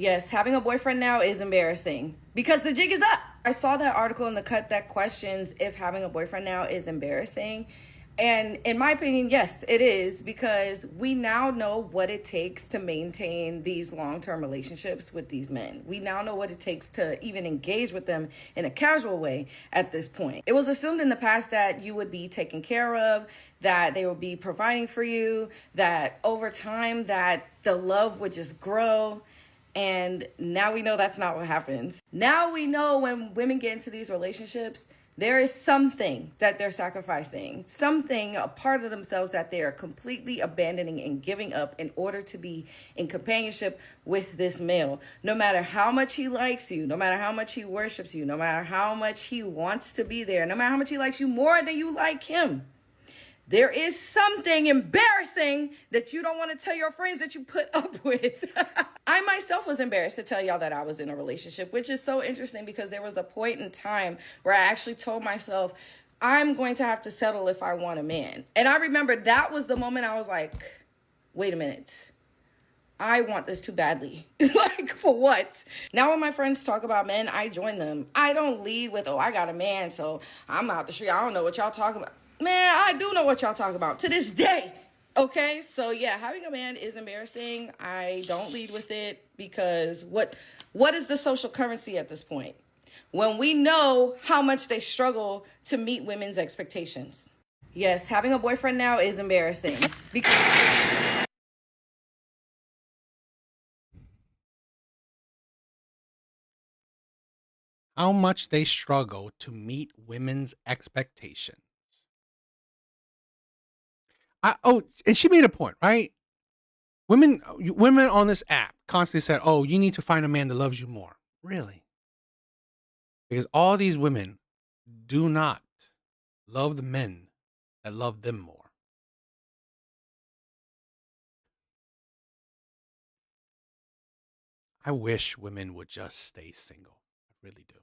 Yes, having a boyfriend now is embarrassing because the jig is up. I saw that article in the cut that questions if having a boyfriend now is embarrassing. And in my opinion, yes, it is, because we now know what it takes to maintain these long term relationships with these men. We now know what it takes to even engage with them in a casual way at this point. It was assumed in the past that you would be taken care of, that they would be providing for you, that over time that the love would just grow. And now we know that's not what happens. Now we know when women get into these relationships, there is something that they're sacrificing, something, a part of themselves that they are completely abandoning and giving up in order to be in companionship with this male. No matter how much he likes you, no matter how much he worships you, no matter how much he wants to be there, no matter how much he likes you more than you like him, there is something embarrassing that you don't want to tell your friends that you put up with. I myself was embarrassed to tell y'all that I was in a relationship, which is so interesting because there was a point in time where I actually told myself, I'm going to have to settle if I want a man. And I remember that was the moment I was like, wait a minute. I want this too badly. Like, for what? Now when my friends talk about men, I join them. I don't lead with, oh, I got a man, so I'm out the street. I don't know what y'all talking about. Man, I do know what y'all talking about to this day. Okay, so yeah, having a man is embarrassing. I don't lead with it because what is the social currency at this point? When we know how much they struggle to meet women's expectations. Yes, having a boyfriend now is embarrassing because how much they struggle to meet women's expectations. And she made a point, right? Women on this app constantly said, "Oh, you need to find a man that loves you more." Really? Because all these women do not love the men that love them more. I wish women would just stay single. I really do.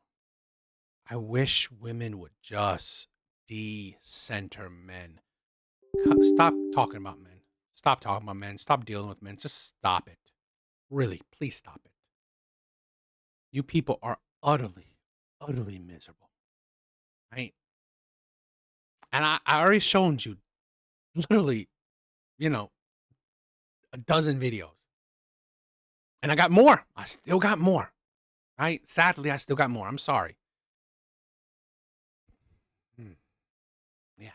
I wish women would just de-center men. Stop talking about men. Stop talking about men. Stop dealing with men. Just stop it. Really, please stop it. You people are utterly, utterly miserable. Right? And I already shown you literally, you know, a dozen videos. And I got more. I still got more. Right? Sadly, I still got more. I'm sorry. Hmm. Yeah.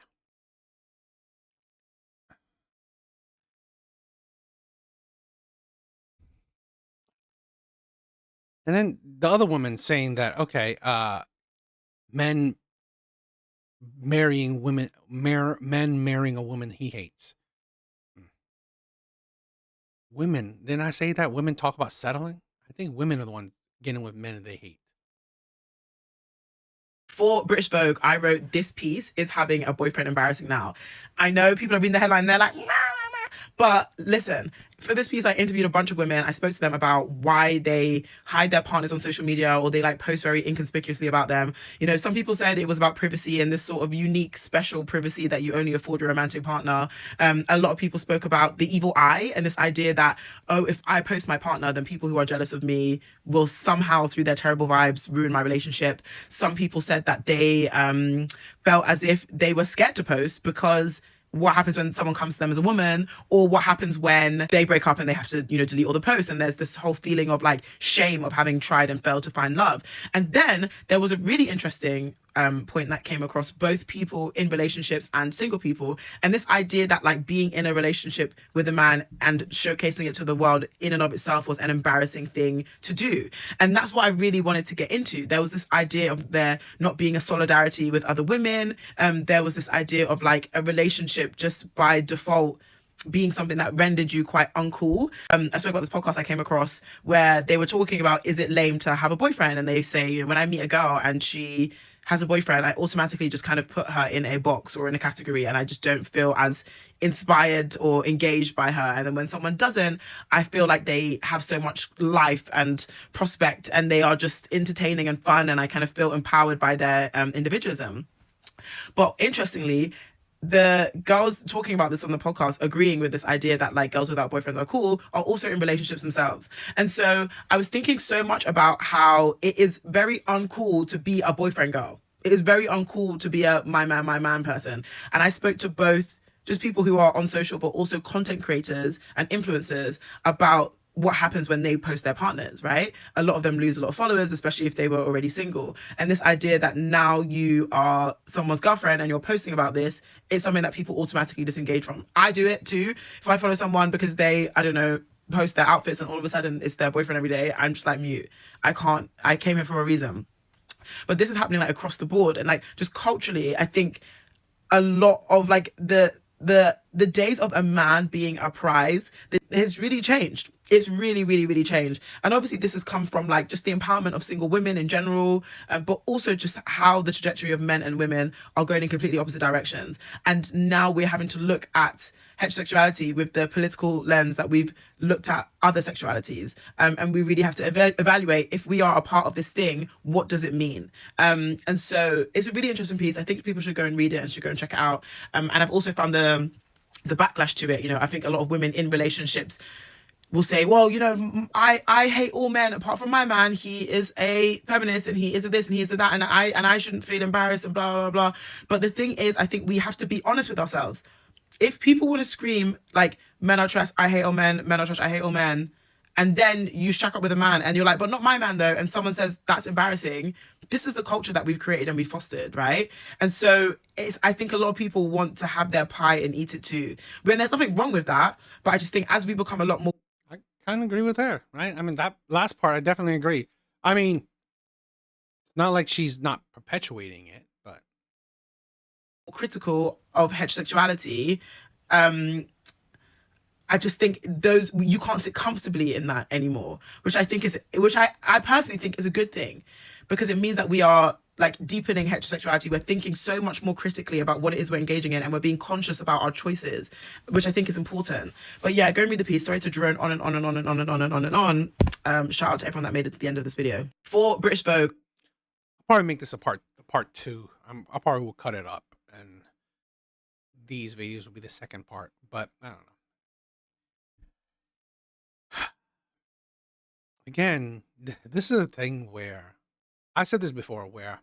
And then the other woman saying that, okay, men marrying women, men marrying a woman he hates. Hmm. Women, didn't I say that women talk about settling? I think women are the ones getting with men they hate. For British Vogue, I wrote, "This piece is having a boyfriend embarrassing now." I know people have reading the headline, they're like, "Nah, nah, nah." But listen, for this piece, I interviewed a bunch of women. I spoke to them about why they hide their partners on social media, or they like post very inconspicuously about them. You know, some people said it was about privacy and this sort of unique, special privacy that you only afford your romantic partner. A lot of people spoke about the evil eye and this idea that, oh, if I post my partner, then people who are jealous of me will somehow, through their terrible vibes, ruin my relationship. Some people said that they felt as if they were scared to post because what happens when someone comes to them as a woman, or what happens when they break up and they have to, you know, delete all the posts, and there's this whole feeling of like shame of having tried and failed to find love. And then there was a really interesting point that came across both people in relationships and single people, and this idea that like being in a relationship with a man and showcasing it to the world in and of itself was an embarrassing thing to do. And that's what I really wanted to get into. There was this idea of there not being a solidarity with other women. There was this idea of like a relationship just by default being something that rendered you quite uncool. I spoke about this podcast I came across where they were talking about, is it lame to have a boyfriend? And they say, you know, when I meet a girl and she has a boyfriend, I automatically just kind of put her in a box or in a category, and I just don't feel as inspired or engaged by her. And then when someone doesn't, I feel like they have so much life and prospect, and they are just entertaining and fun, and I kind of feel empowered by their individualism. But interestingly, the girls talking about this on the podcast, agreeing with this idea that like girls without boyfriends are cool, are also in relationships themselves. And so I was thinking so much about how it is very uncool to be a boyfriend girl. It is very uncool to be a my man person. And I spoke to both just people who are on social, but also content creators and influencers about what happens when they post their partners, right? A lot of them lose a lot of followers, especially if they were already single. And this idea that now you are someone's girlfriend and you're posting about this, it's something that people automatically disengage from. I do it too. If I follow someone because they, I don't know, post their outfits and all of a sudden it's their boyfriend every day, I'm just like mute. I came here for a reason. But this is happening like across the board. And like just culturally, I think a lot of like the days of a man being a prize has really changed. It's really changed. And obviously this has come from like just the empowerment of single women in general, but also just how the trajectory of men and women are going in completely opposite directions. And now we're having to look at heterosexuality with the political lens that we've looked at other sexualities, and we really have to evaluate, if we are a part of this thing, what does it mean? And so it's a really interesting piece. I think people should go and read it and should go and check it out. And I've also found the backlash to it. You know, I think a lot of women in relationships will say, well, you know, I hate all men apart from my man. He is a feminist and he is a this and he is a that, and I shouldn't feel embarrassed and blah blah blah. But the thing is, I think we have to be honest with ourselves. If people want to scream like men are trash, I hate all men, men are trash, I hate all men, and then you shack up with a man and you're like, but not my man though, and someone says that's embarrassing, this is the culture that we've created and we fostered, right? And so it's, I think a lot of people want to have their pie and eat it too, when there's nothing wrong with that. But I just think as we become a lot more I kind of agree with her, right? I mean, that last part, I definitely agree. I mean, it's not like she's not perpetuating it, but critical of heterosexuality, um I just think those, you can't sit comfortably in that anymore, which I think is, which I personally think is a good thing, because it means that we are like deepening heterosexuality. We're thinking so much more critically about what it is we're engaging in, and we're being conscious about our choices, which I think is important. But yeah, go and read the piece. Sorry to drone on and on and on and on and on and on and on. Shout out to everyone that made it to the end of this video. For British Vogue, I'll probably make this a part two. I probably will cut it up, and these videos will be the second part. But I don't know. Again, this is a thing where I said this before, where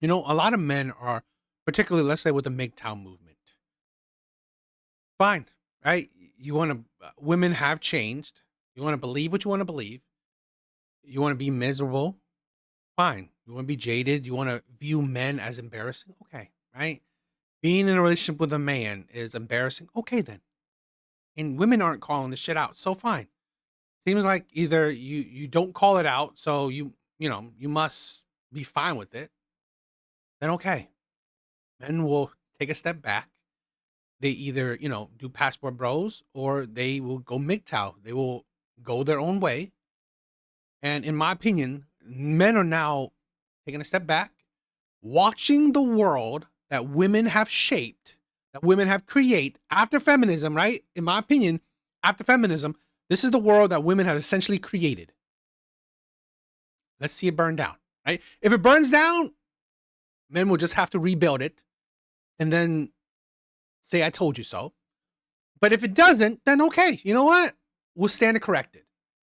a lot of men are, particularly, let's say, with the MGTOW movement. Fine, right? You want to, women have changed. You want to believe what you want to believe. You want to be miserable. Fine. You want to be jaded. You want to view men as embarrassing. Okay, right? Being in a relationship with a man is embarrassing. Okay, then. And women aren't calling this shit out. So fine. Seems like either you don't call it out, so you must be fine with it. Then okay. Men will take a step back. They either, do passport bros, or they will go MGTOW. They will go their own way. And in my opinion, men are now taking a step back, watching the world that women have shaped, that women have created after feminism, right? In my opinion, after feminism, this is the world that women have essentially created. Let's see it burn down, right? If it burns down, men will just have to rebuild it and then say, I told you so. But if it doesn't, then okay, you know what? We'll stand corrected.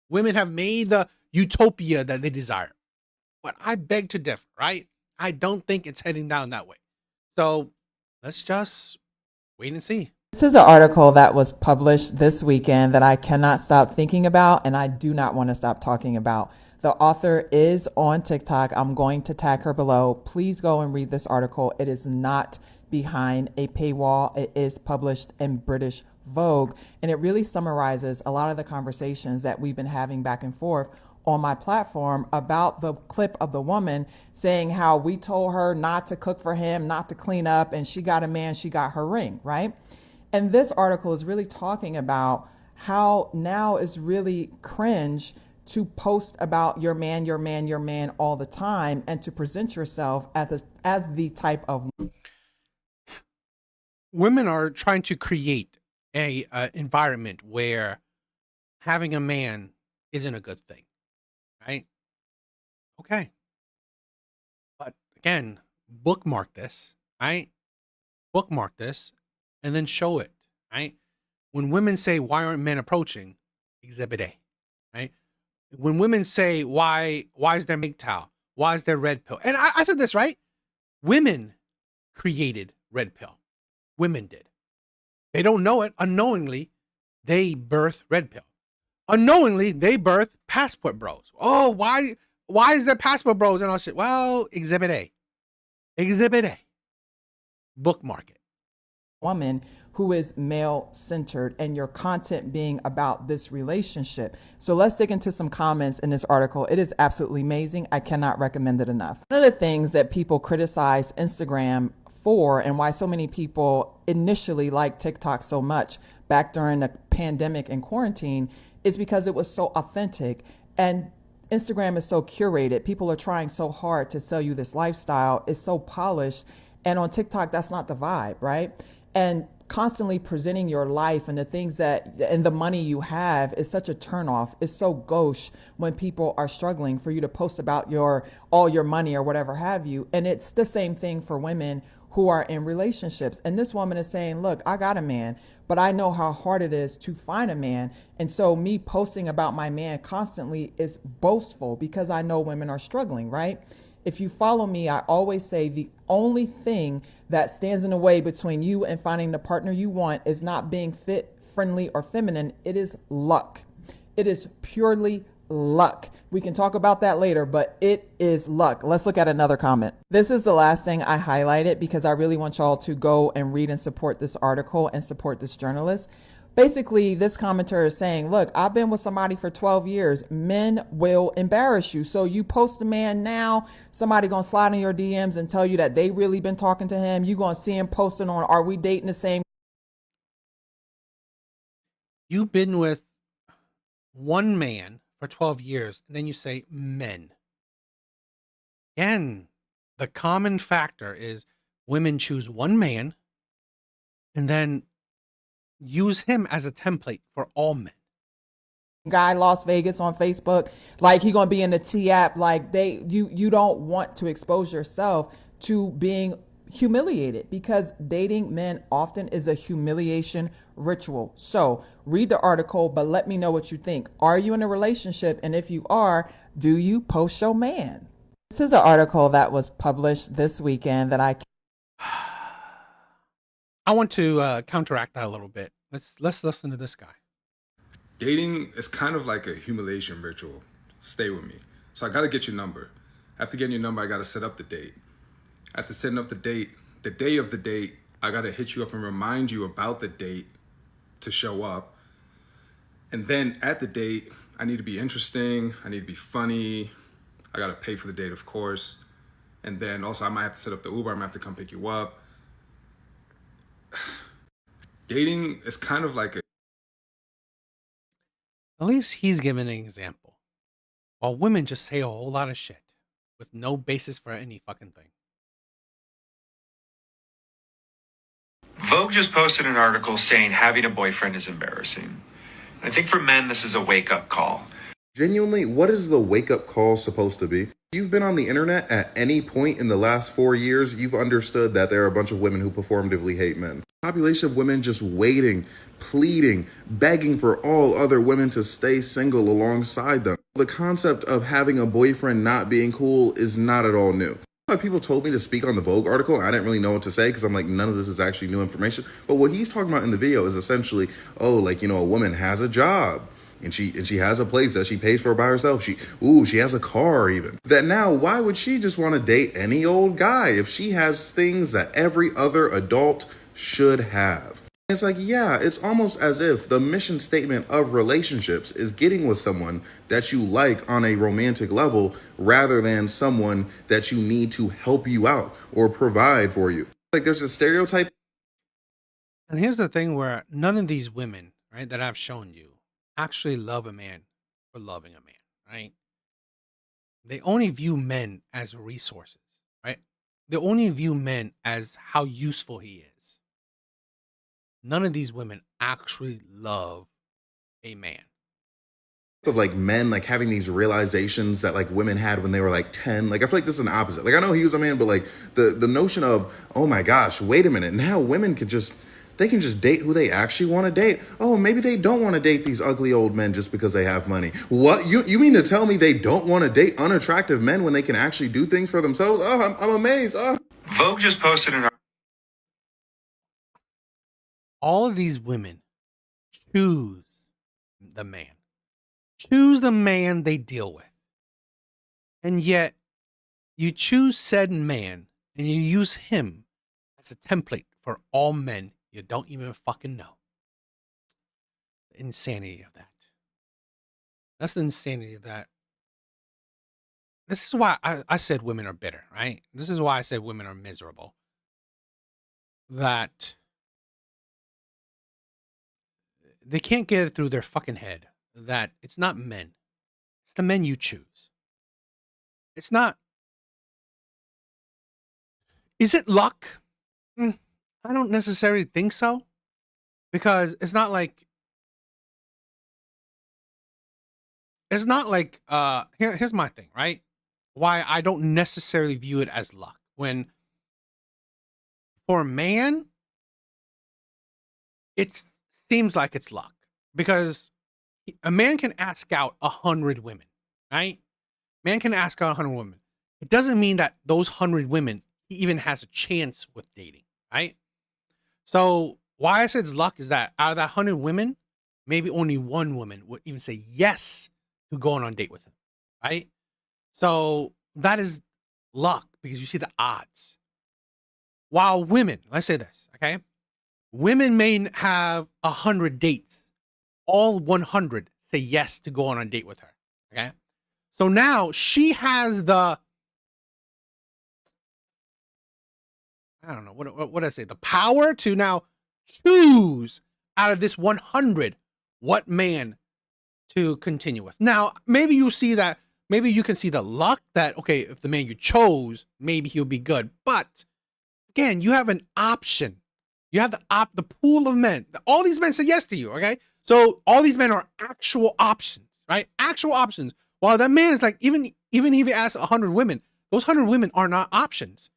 Women have made the utopia that they desire. But I beg to differ, right? I don't think it's heading down that way. So let's just wait and see. This is an article that was published this weekend that I cannot stop thinking about, and I do not want to stop talking about. The author is on TikTok. I'm going to tag her below. Please go and read this article. It is not behind a paywall. It is published in British Vogue, and it really summarizes a lot of the conversations that we've been having back and forth on my platform about the clip of the woman saying how we told her not to cook for him, not to clean up, and she got a man, she got her ring, right? And this article is really talking about how now is really cringe to post about your man, your man, your man all the time, and to present yourself as the type of women are trying to create a environment where having a man isn't a good thing, right? Okay. But again, bookmark this, right? bookmark this, and then show it, right? When women say, why aren't men approaching? Exhibit A, right? When women say, why is there MGTOW? Why is there Red Pill? And I said this, right? Women created Red Pill. Women did. They don't know it. Unknowingly, they birth Red Pill. Unknowingly, they birth Passport Bros. Oh, why is there Passport Bros and all shit? Well, Exhibit A. Exhibit A. Bookmark it. Woman who is male centered and your content being about this relationship. So let's dig into some comments in this article. It is absolutely amazing. I cannot recommend it enough. One of the things that people criticize Instagram for, and why so many people initially liked TikTok so much back during the pandemic and quarantine, is because it was so authentic, and Instagram is so curated. People are trying so hard to sell you this lifestyle. It's so polished. And on TikTok, that's not the vibe, right? And constantly presenting your life and the things that and the money you have is such a turnoff. It's so gauche when people are struggling for you to post about all your money or whatever have you. And it's the same thing for women who are in relationships. And this woman is saying, look, I got a man, but I know how hard it is to find a man. And so me posting about my man constantly is boastful because I know women are struggling, right? If you follow me, I always say the only thing that stands in the way between you and finding the partner you want is not being fit, friendly, or feminine. It is luck. It is purely luck. We can talk about that later, but it is luck. Let's look at another comment. This is the last thing I highlighted because I really want y'all to go and read and support this article and support this journalist. Basically, this commenter is saying, look, I've been with somebody for 12 years. Men will embarrass you. So you post a man now, somebody gonna slide in your DMs and tell you that they really been talking to him. You gonna see him posting on, are we dating the same? You've been with one man for 12 years, and then you say men. Again, the common factor is women choose one man and then use him as a template for all men. Guy Las Vegas on Facebook, like he gonna be in the T app, like you don't want to expose yourself to being humiliated because dating men often is a humiliation ritual. So read the article, but let me know what you think. Are you in a relationship? And if you are, do you post your man? This is an article that was published this weekend that I want to counteract that a little bit. Let's listen to this guy. Dating is kind of like a humiliation ritual. Stay with me. So I got to get your number. After getting your number, I got to set up the date. After setting up the date, the day of the date, I got to hit you up and remind you about the date to show up. And then at the date, I need to be interesting. I need to be funny. I got to pay for the date, of course. And then also I might have to set up the Uber. I might have to come pick you up. Dating is kind of like a... At least he's giving an example. While women just say a whole lot of shit with no basis for any fucking thing. Vogue just posted an article saying having a boyfriend is embarrassing. I think for men, this is a wake-up call. Genuinely, what is the wake-up call supposed to be? You've been on the internet at any point in the last 4 years, you've understood that there are a bunch of women who performatively hate men. Population of women just waiting, pleading, begging for all other women to stay single alongside them. The concept of having a boyfriend not being cool is not at all new. Why people told me to speak on the Vogue article, I didn't really know what to say because I'm like, none of this is actually new information. But what he's talking about in the video is essentially, oh, like, you know, a woman has a job. And she has a place that she pays for by herself. She has a car even. That now, why would she just want to date any old guy if she has things that every other adult should have? It's like, yeah, it's almost as if the mission statement of relationships is getting with someone that you like on a romantic level rather than someone that you need to help you out or provide for you. Like there's a stereotype. And here's the thing where none of these women, right, that I've shown you actually love a man for loving a man, right? They only view men as resources, right? They only view men as how useful he is. None of these women actually love a man. of like men like having these realizations that like women had when they were like 10. Like I feel like this is an opposite. Like I know he was a man, but like the notion of, oh my gosh, wait a minute, now women can just date who they actually want to date. Oh, maybe they don't want to date these ugly old men just because they have money. What? You mean to tell me they don't want to date unattractive men when they can actually do things for themselves? Oh, I'm amazed. Oh. Vogue just posted an All of these women choose the man. Choose the man they deal with. And yet, you choose said man and you use him as a template for all men you don't even fucking know. The insanity of that. That's the insanity of that. This is why I said women are bitter, right? This is why I said women are miserable. That they can't get it through their fucking head that it's not men. It's the men you choose. It's not. Is it luck? I don't necessarily think so. Because it's not like here's my thing, right? Why I don't necessarily view it as luck. When for a man, it seems like it's luck. Because a man can ask out 100 women, right? Man can ask out 100 women. It doesn't mean that those 100 women he even has a chance with dating, right? So why I said it's luck is that out of that 100 women, maybe only one woman would even say yes to going on a date with him, right? So that is luck because you see the odds. While women, let's say this, okay? Women may have 100 dates. All 100 say yes to go on a date with her, okay? So now she has the, I don't know, what did I say? The power to now choose out of this 100 what man to continue with. Now, maybe you see that, maybe you can see the luck that, okay, if the man you chose, maybe he'll be good. But again, you have an option. You have the pool of men. All these men said yes to you, okay? So all these men are actual options, right? Actual options. While that man is like, even if he asks 100 women, those 100 women are not options.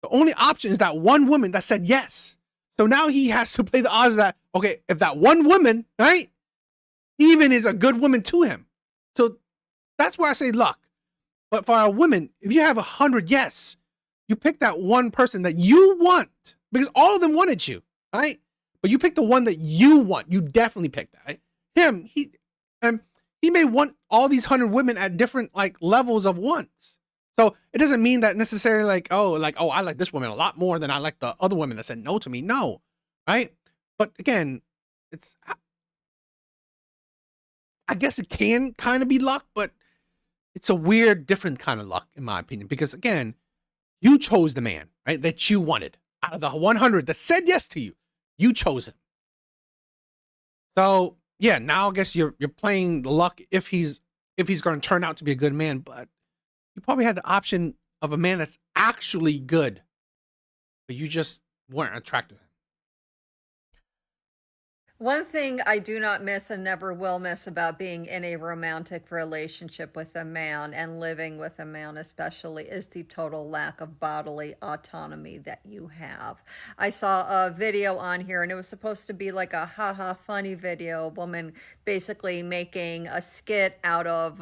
The only option is that one woman that said yes. So now he has to play the odds that, okay, if that one woman, right, even is a good woman to him. So that's why I say luck. But for a woman, if you have 100 yes, you pick that one person that you want because all of them wanted you, right? But you pick the one that you want. You definitely pick that, right? He may want all these 100 women at different like levels of wants. So it doesn't mean that necessarily like, oh, I like this woman a lot more than I like the other women that said no to me. No, right? But again, I guess it can kind of be luck, but it's a weird, different kind of luck in my opinion. Because again, you chose the man, right, that you wanted. Out of the 100 that said yes to you, you chose him. So yeah, now I guess you're playing the luck if he's going to turn out to be a good man, but you probably had the option of a man that's actually good, but you just weren't attracted to him. One thing I do not miss and never will miss about being in a romantic relationship with a man and living with a man especially is the total lack of bodily autonomy that you have. I saw a video on here and it was supposed to be like a haha funny video, a woman basically making a skit out of,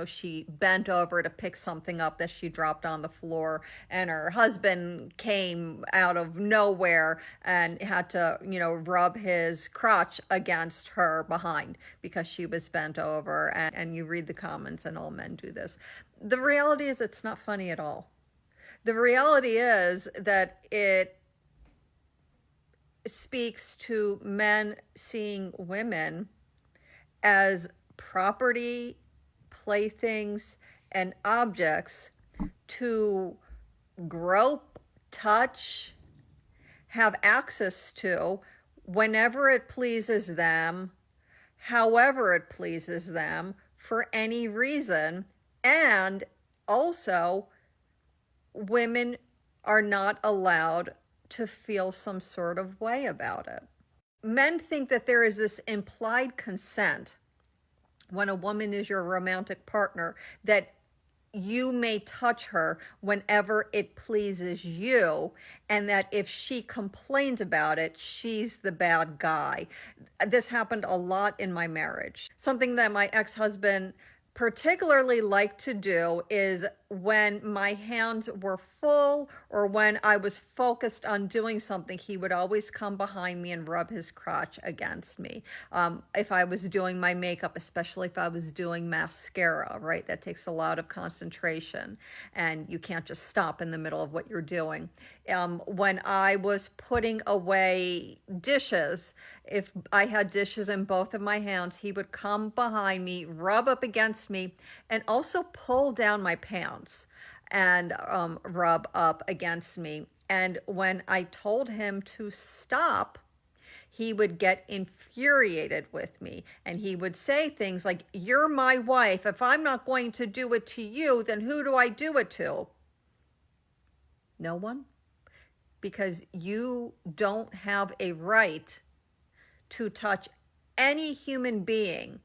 she bent over to pick something up that she dropped on the floor and her husband came out of nowhere and had to, rub his crotch against her behind because she was bent over, and you read the comments and all men do this. The reality is it's not funny at all. The reality is that it speaks to men seeing women as property, playthings, and objects to grope, touch, have access to whenever it pleases them, however it pleases them, for any reason. And also, women are not allowed to feel some sort of way about it. Men think that there is this implied consent when a woman is your romantic partner, that you may touch her whenever it pleases you, and that if she complains about it, she's the bad guy. This happened a lot in my marriage. Something that my ex-husband particularly liked to do is when my hands were full or when I was focused on doing something, he would always come behind me and rub his crotch against me. If I was doing my makeup, especially if I was doing mascara, right? That takes a lot of concentration and you can't just stop in the middle of what you're doing. When I was putting away dishes, if I had dishes in both of my hands, he would come behind me, rub up against me, and also pull down my pants and rub up against me. And when I told him to stop, he would get infuriated with me. And he would say things like, "You're my wife. If I'm not going to do it to you, then who do I do it to?" No one. Because you don't have a right to touch any human being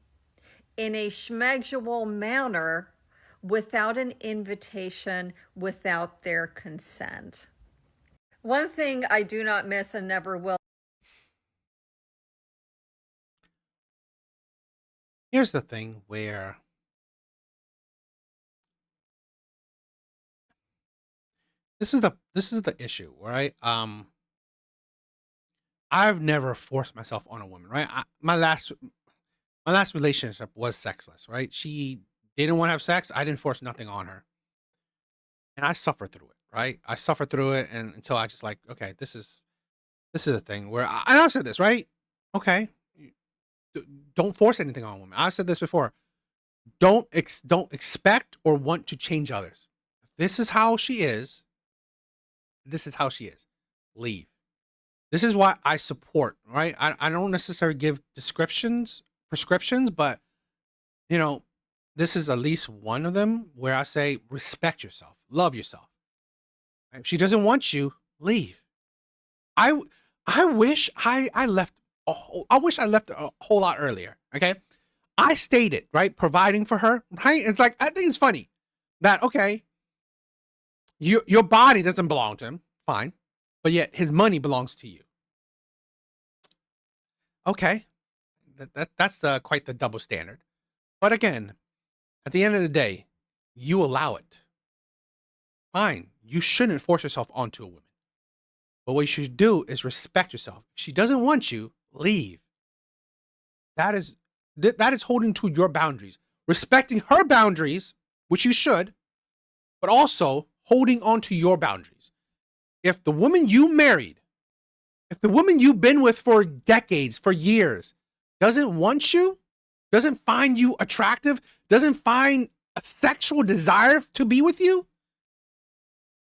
in a schmegual manner without an invitation, without their consent. One thing I do not miss and never will. Here's the thing where this is the issue, right? I've never forced myself on a woman, right? My last relationship was sexless, right? She didn't want to have sex. I didn't force nothing on her, and I suffered through it, right? I suffered through it, and until I just like, okay, this is a thing where and I've said this, right? Okay, don't force anything on women. I've said this before. Don't expect or want to change others. If this is how she is, this is how she is. Leave. This is why I support, right? I don't necessarily give prescriptions, but you know, this is at least one of them where I say respect yourself, love yourself. If she doesn't want you, leave. I wish I left I wish I left a whole lot earlier. Okay. I stated, right, providing for her, right? It's like, I think it's funny that, okay, your body doesn't belong to him, fine, but yet his money belongs to you. Okay, that's quite the double standard. But again, at the end of the day, you allow it. Fine, you shouldn't force yourself onto a woman. But what you should do is respect yourself. If she doesn't want you, leave. That is holding to your boundaries, respecting her boundaries, which you should, but also holding on to your boundaries. If the woman you married, if the woman you've been with for decades, for years, doesn't want you, doesn't find you attractive, doesn't find a sexual desire to be with you,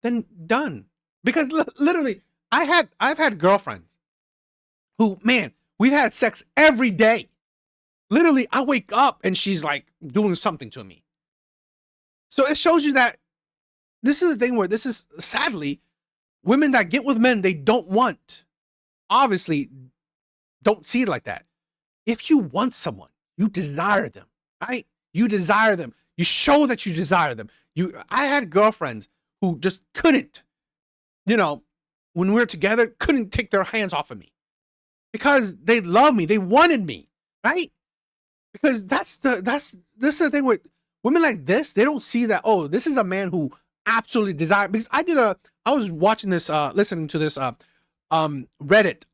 then done. Because literally, I've had girlfriends who, man, we've had sex every day. Literally, I wake up and she's like doing something to me. So it shows you that this is the thing where this is, sadly, women that get with men they don't want, obviously don't see it like that. If you want someone, you desire them, right? You desire them. You show that you desire them. I had girlfriends who just couldn't, when we were together, couldn't take their hands off of me because they love me. They wanted me, right? Because this is the thing with women like this. They don't see that, oh, this is a man who absolutely desires. Because I was watching this, listening to this Reddit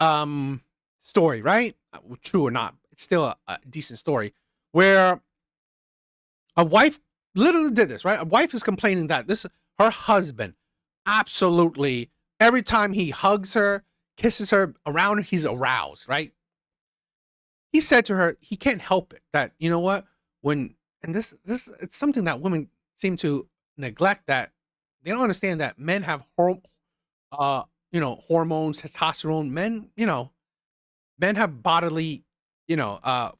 story, right? True or not, it's still a decent story where a wife literally did this, right? A wife is complaining that her husband absolutely, every time he hugs her, kisses her around her, he's aroused, right? He said to her, he can't help it that, you know what, this it's something that women seem to neglect, that they don't understand that men have hormones, testosterone. Men have bodily,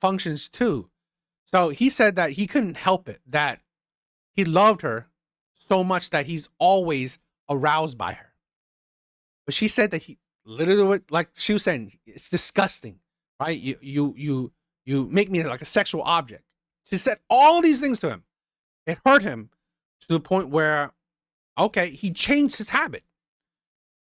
functions too. So he said that he couldn't help it, that he loved her so much that he's always aroused by her. But she said that he literally, like she was saying, it's disgusting, right? You make me like a sexual object. She said all these things to him. It hurt him to the point where, okay, he changed his habit.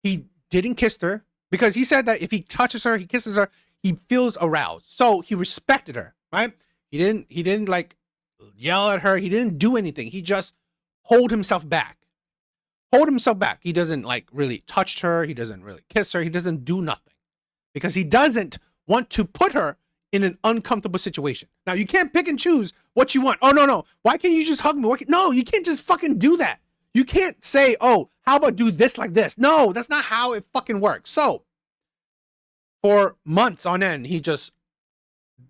He didn't kiss her because he said that if he touches her, he kisses her, he feels aroused. So he respected her, right? He didn't like yell at her. He didn't do anything. He just hold himself back. Hold himself back. He doesn't like really touch her. He doesn't really kiss her. He doesn't do nothing because he doesn't want to put her in an uncomfortable situation. Now, you can't pick and choose what you want. Oh, no. Why can't you just hug me? No, you can't just fucking do that. You can't say, oh, how about do this like this? No, that's not how it fucking works. So for months on end, he just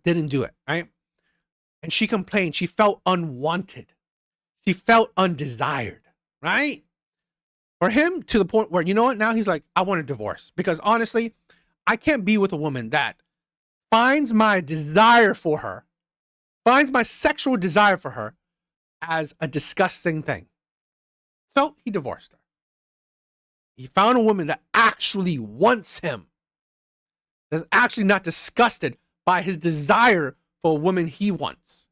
didn't do it, right? And she complained. She felt unwanted. She felt undesired, right? For him, to the point where, you know what? Now he's like, I want a divorce. Because honestly, I can't be with a woman that finds my desire for her, finds my sexual desire for her as a disgusting thing. So he divorced her. He found a woman that actually wants him, that's actually not disgusted by his desire for a woman he wants.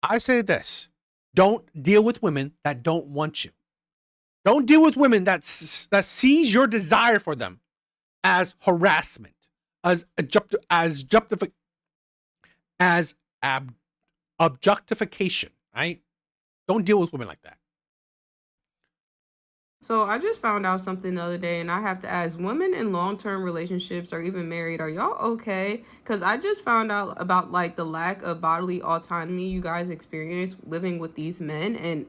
I say this, don't deal with women that don't want you. Don't deal with women that sees your desire for them as harassment, as objectification, right? Don't deal with women like that. So I just found out something the other day, and I have to ask, women in long-term relationships or even married, are y'all okay? Because I just found out about like the lack of bodily autonomy you guys experience living with these men. And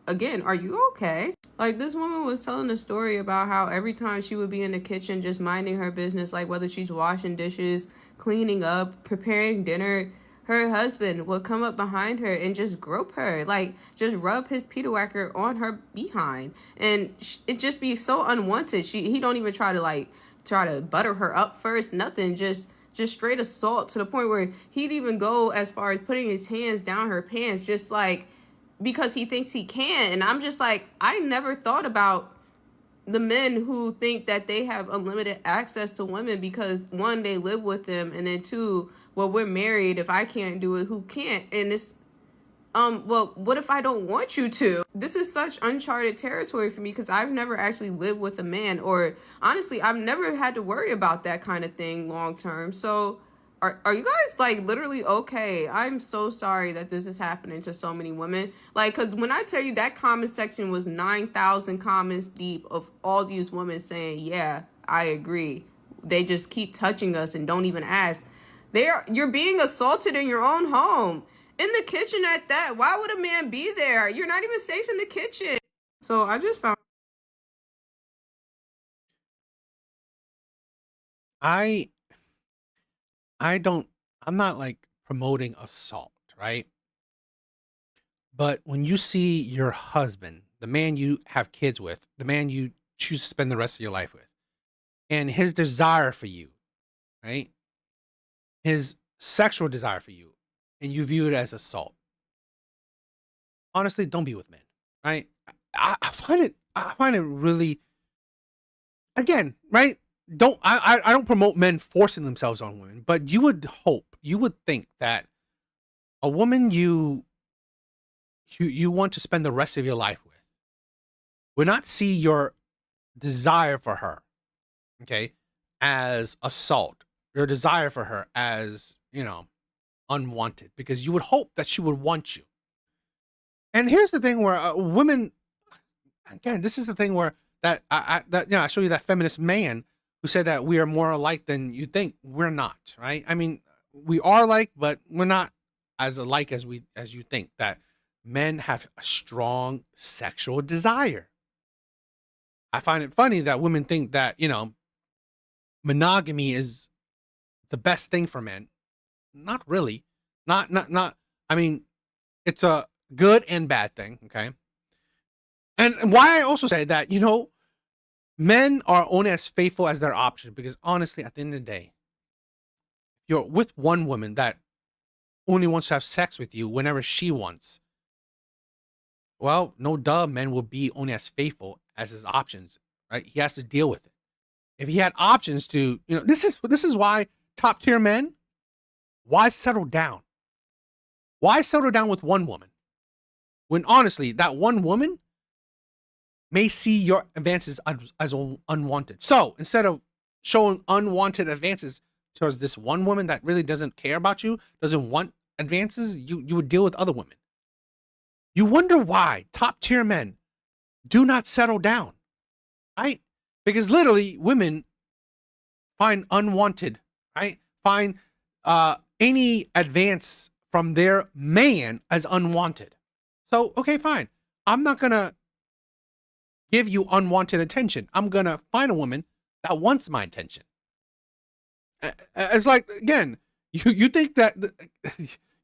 again, are you okay? Like, this woman was telling a story about how every time she would be in the kitchen just minding her business, like whether she's washing dishes, cleaning up, preparing dinner, her husband would come up behind her and just grope her, like just rub his Peter Whacker on her behind, and it just be so unwanted. He don't even try to butter her up first, nothing, just straight assault, to the point where he'd even go as far as putting his hands down her pants, just like because he thinks he can. And I'm just like, I never thought about the men who think that they have unlimited access to women because, one, they live with them, and then two, well, we're married. If I can't do it, who can't? And it's, well, what if I don't want you to? This is such uncharted territory for me because I've never actually lived with a man, or honestly, I've never had to worry about that kind of thing long term. So are you guys like literally okay? I'm so sorry that this is happening to so many women. Like, because when I tell you that comment section was 9,000 comments deep of all these women saying, yeah, I agree. They just keep touching us and don't even ask. You're being assaulted in your own home, in the kitchen at that. Why would a man be there? You're not even safe in the kitchen. So I just found. I'm not like promoting assault, right? But when you see your husband, the man you have kids with, the man you choose to spend the rest of your life with, and his desire for you, right? His sexual desire for you, and you view it as assault. Honestly, don't be with men, right? I find it really, again, right? I don't promote men forcing themselves on women, but you would think that a woman you want to spend the rest of your life with would not see your desire for her, okay, as assault, your desire for her as, unwanted, because you would hope that she would want you. And here's the thing where women, again, this is the thing where I show you that feminist man who said that we are more alike than you think. We're not, right? I mean, we are alike, but we're not as alike as you think. That men have a strong sexual desire. I find it funny that women think that, monogamy is the best thing for men. Not really. Not. I mean, it's a good and bad thing. Okay. And why I also say that, men are only as faithful as their option, because honestly, at the end of the day, you're with one woman that only wants to have sex with you whenever she wants. Well, no duh, men will be only as faithful as his options, right? He has to deal with it. If he had options to, this is why top tier men, why settle down? Why settle down with one woman when honestly that one woman may see your advances as unwanted? So instead of showing unwanted advances towards this one woman that really doesn't care about you, doesn't want advances, you would deal with other women. You wonder why top tier men do not settle down, right? Because literally women find unwanted, right? Find any advance from their man as unwanted. So, okay, fine. I'm not going to give you unwanted attention. I'm going to find a woman that wants my attention. It's like, again, you think that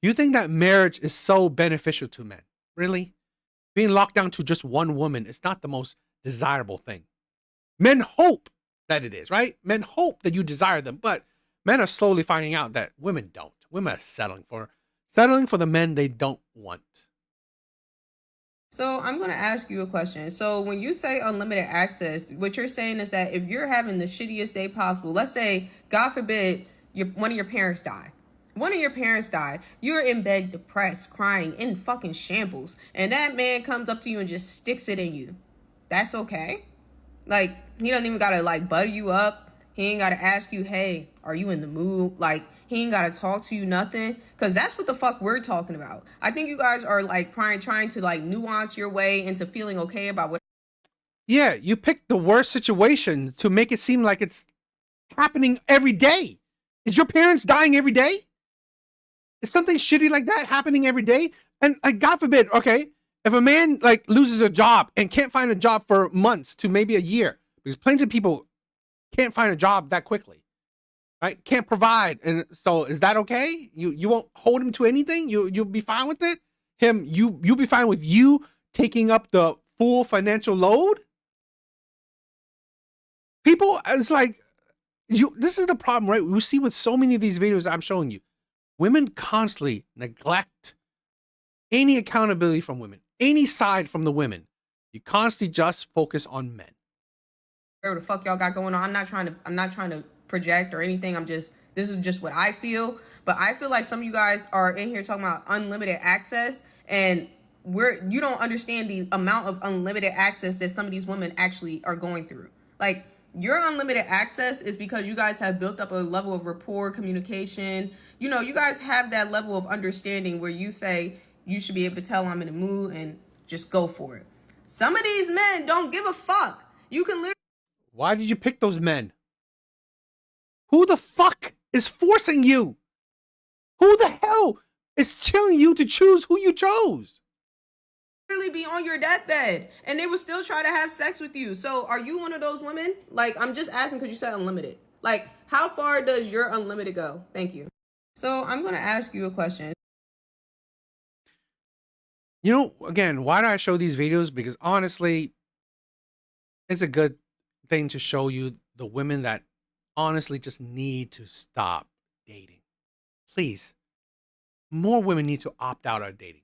you think that marriage is so beneficial to men. Really? Being locked down to just one woman is not the most desirable thing. Men hope that it is, right? Men hope that you desire them, but men are slowly finding out that women don't. Women are settling for the men they don't want. So I'm going to ask you a question. So when you say unlimited access, what you're saying is that if you're having the shittiest day possible, let's say, God forbid, one of your parents die. You're in bed depressed, crying, in fucking shambles, and that man comes up to you and just sticks it in you. That's okay? Like, he don't even gotta like butter you up. He ain't gotta ask you, hey, are you in the mood? Like, he ain't gotta talk to you, nothing. Cause that's what the fuck we're talking about. I think you guys are like trying to like nuance your way into feeling okay about what. Yeah, you picked the worst situation to make it seem like it's happening every day. Is your parents dying every day? Is something shitty like that happening every day? And like, God forbid, okay, if a man like loses a job and can't find a job for months to maybe a year, because plenty of people can't find a job that quickly, right? Can't provide. And so is that okay? You won't hold him to anything? You'll be fine with it? You'll be fine with you taking up the full financial load? People, it's like, this is the problem, right? We see with so many of these videos I'm showing you. Women constantly neglect any accountability from women, any side from the women. You constantly just focus on men. Whatever the fuck y'all got going on. I'm not trying to project or anything. This is just what I feel. But I feel like some of you guys are in here talking about unlimited access, and you don't understand the amount of unlimited access that some of these women actually are going through. Like, your unlimited access is because you guys have built up a level of rapport, communication. You know, you guys have that level of understanding where you say you should be able to tell I'm in the mood and just go for it. Some of these men don't give a fuck. You can literally. Why did you pick those men? Who the fuck is forcing you? Who the hell is telling you to choose who you chose? Be on your deathbed and they will still try to have sex with you. So are you one of those women? Like, I'm just asking because you said unlimited. Like, how far does your unlimited go? Thank you. So I'm going to ask you a question. You know, again, why do I show these videos? Because honestly, it's a good thing to show you the women that honestly just need to stop dating. Please, more women need to opt out of dating.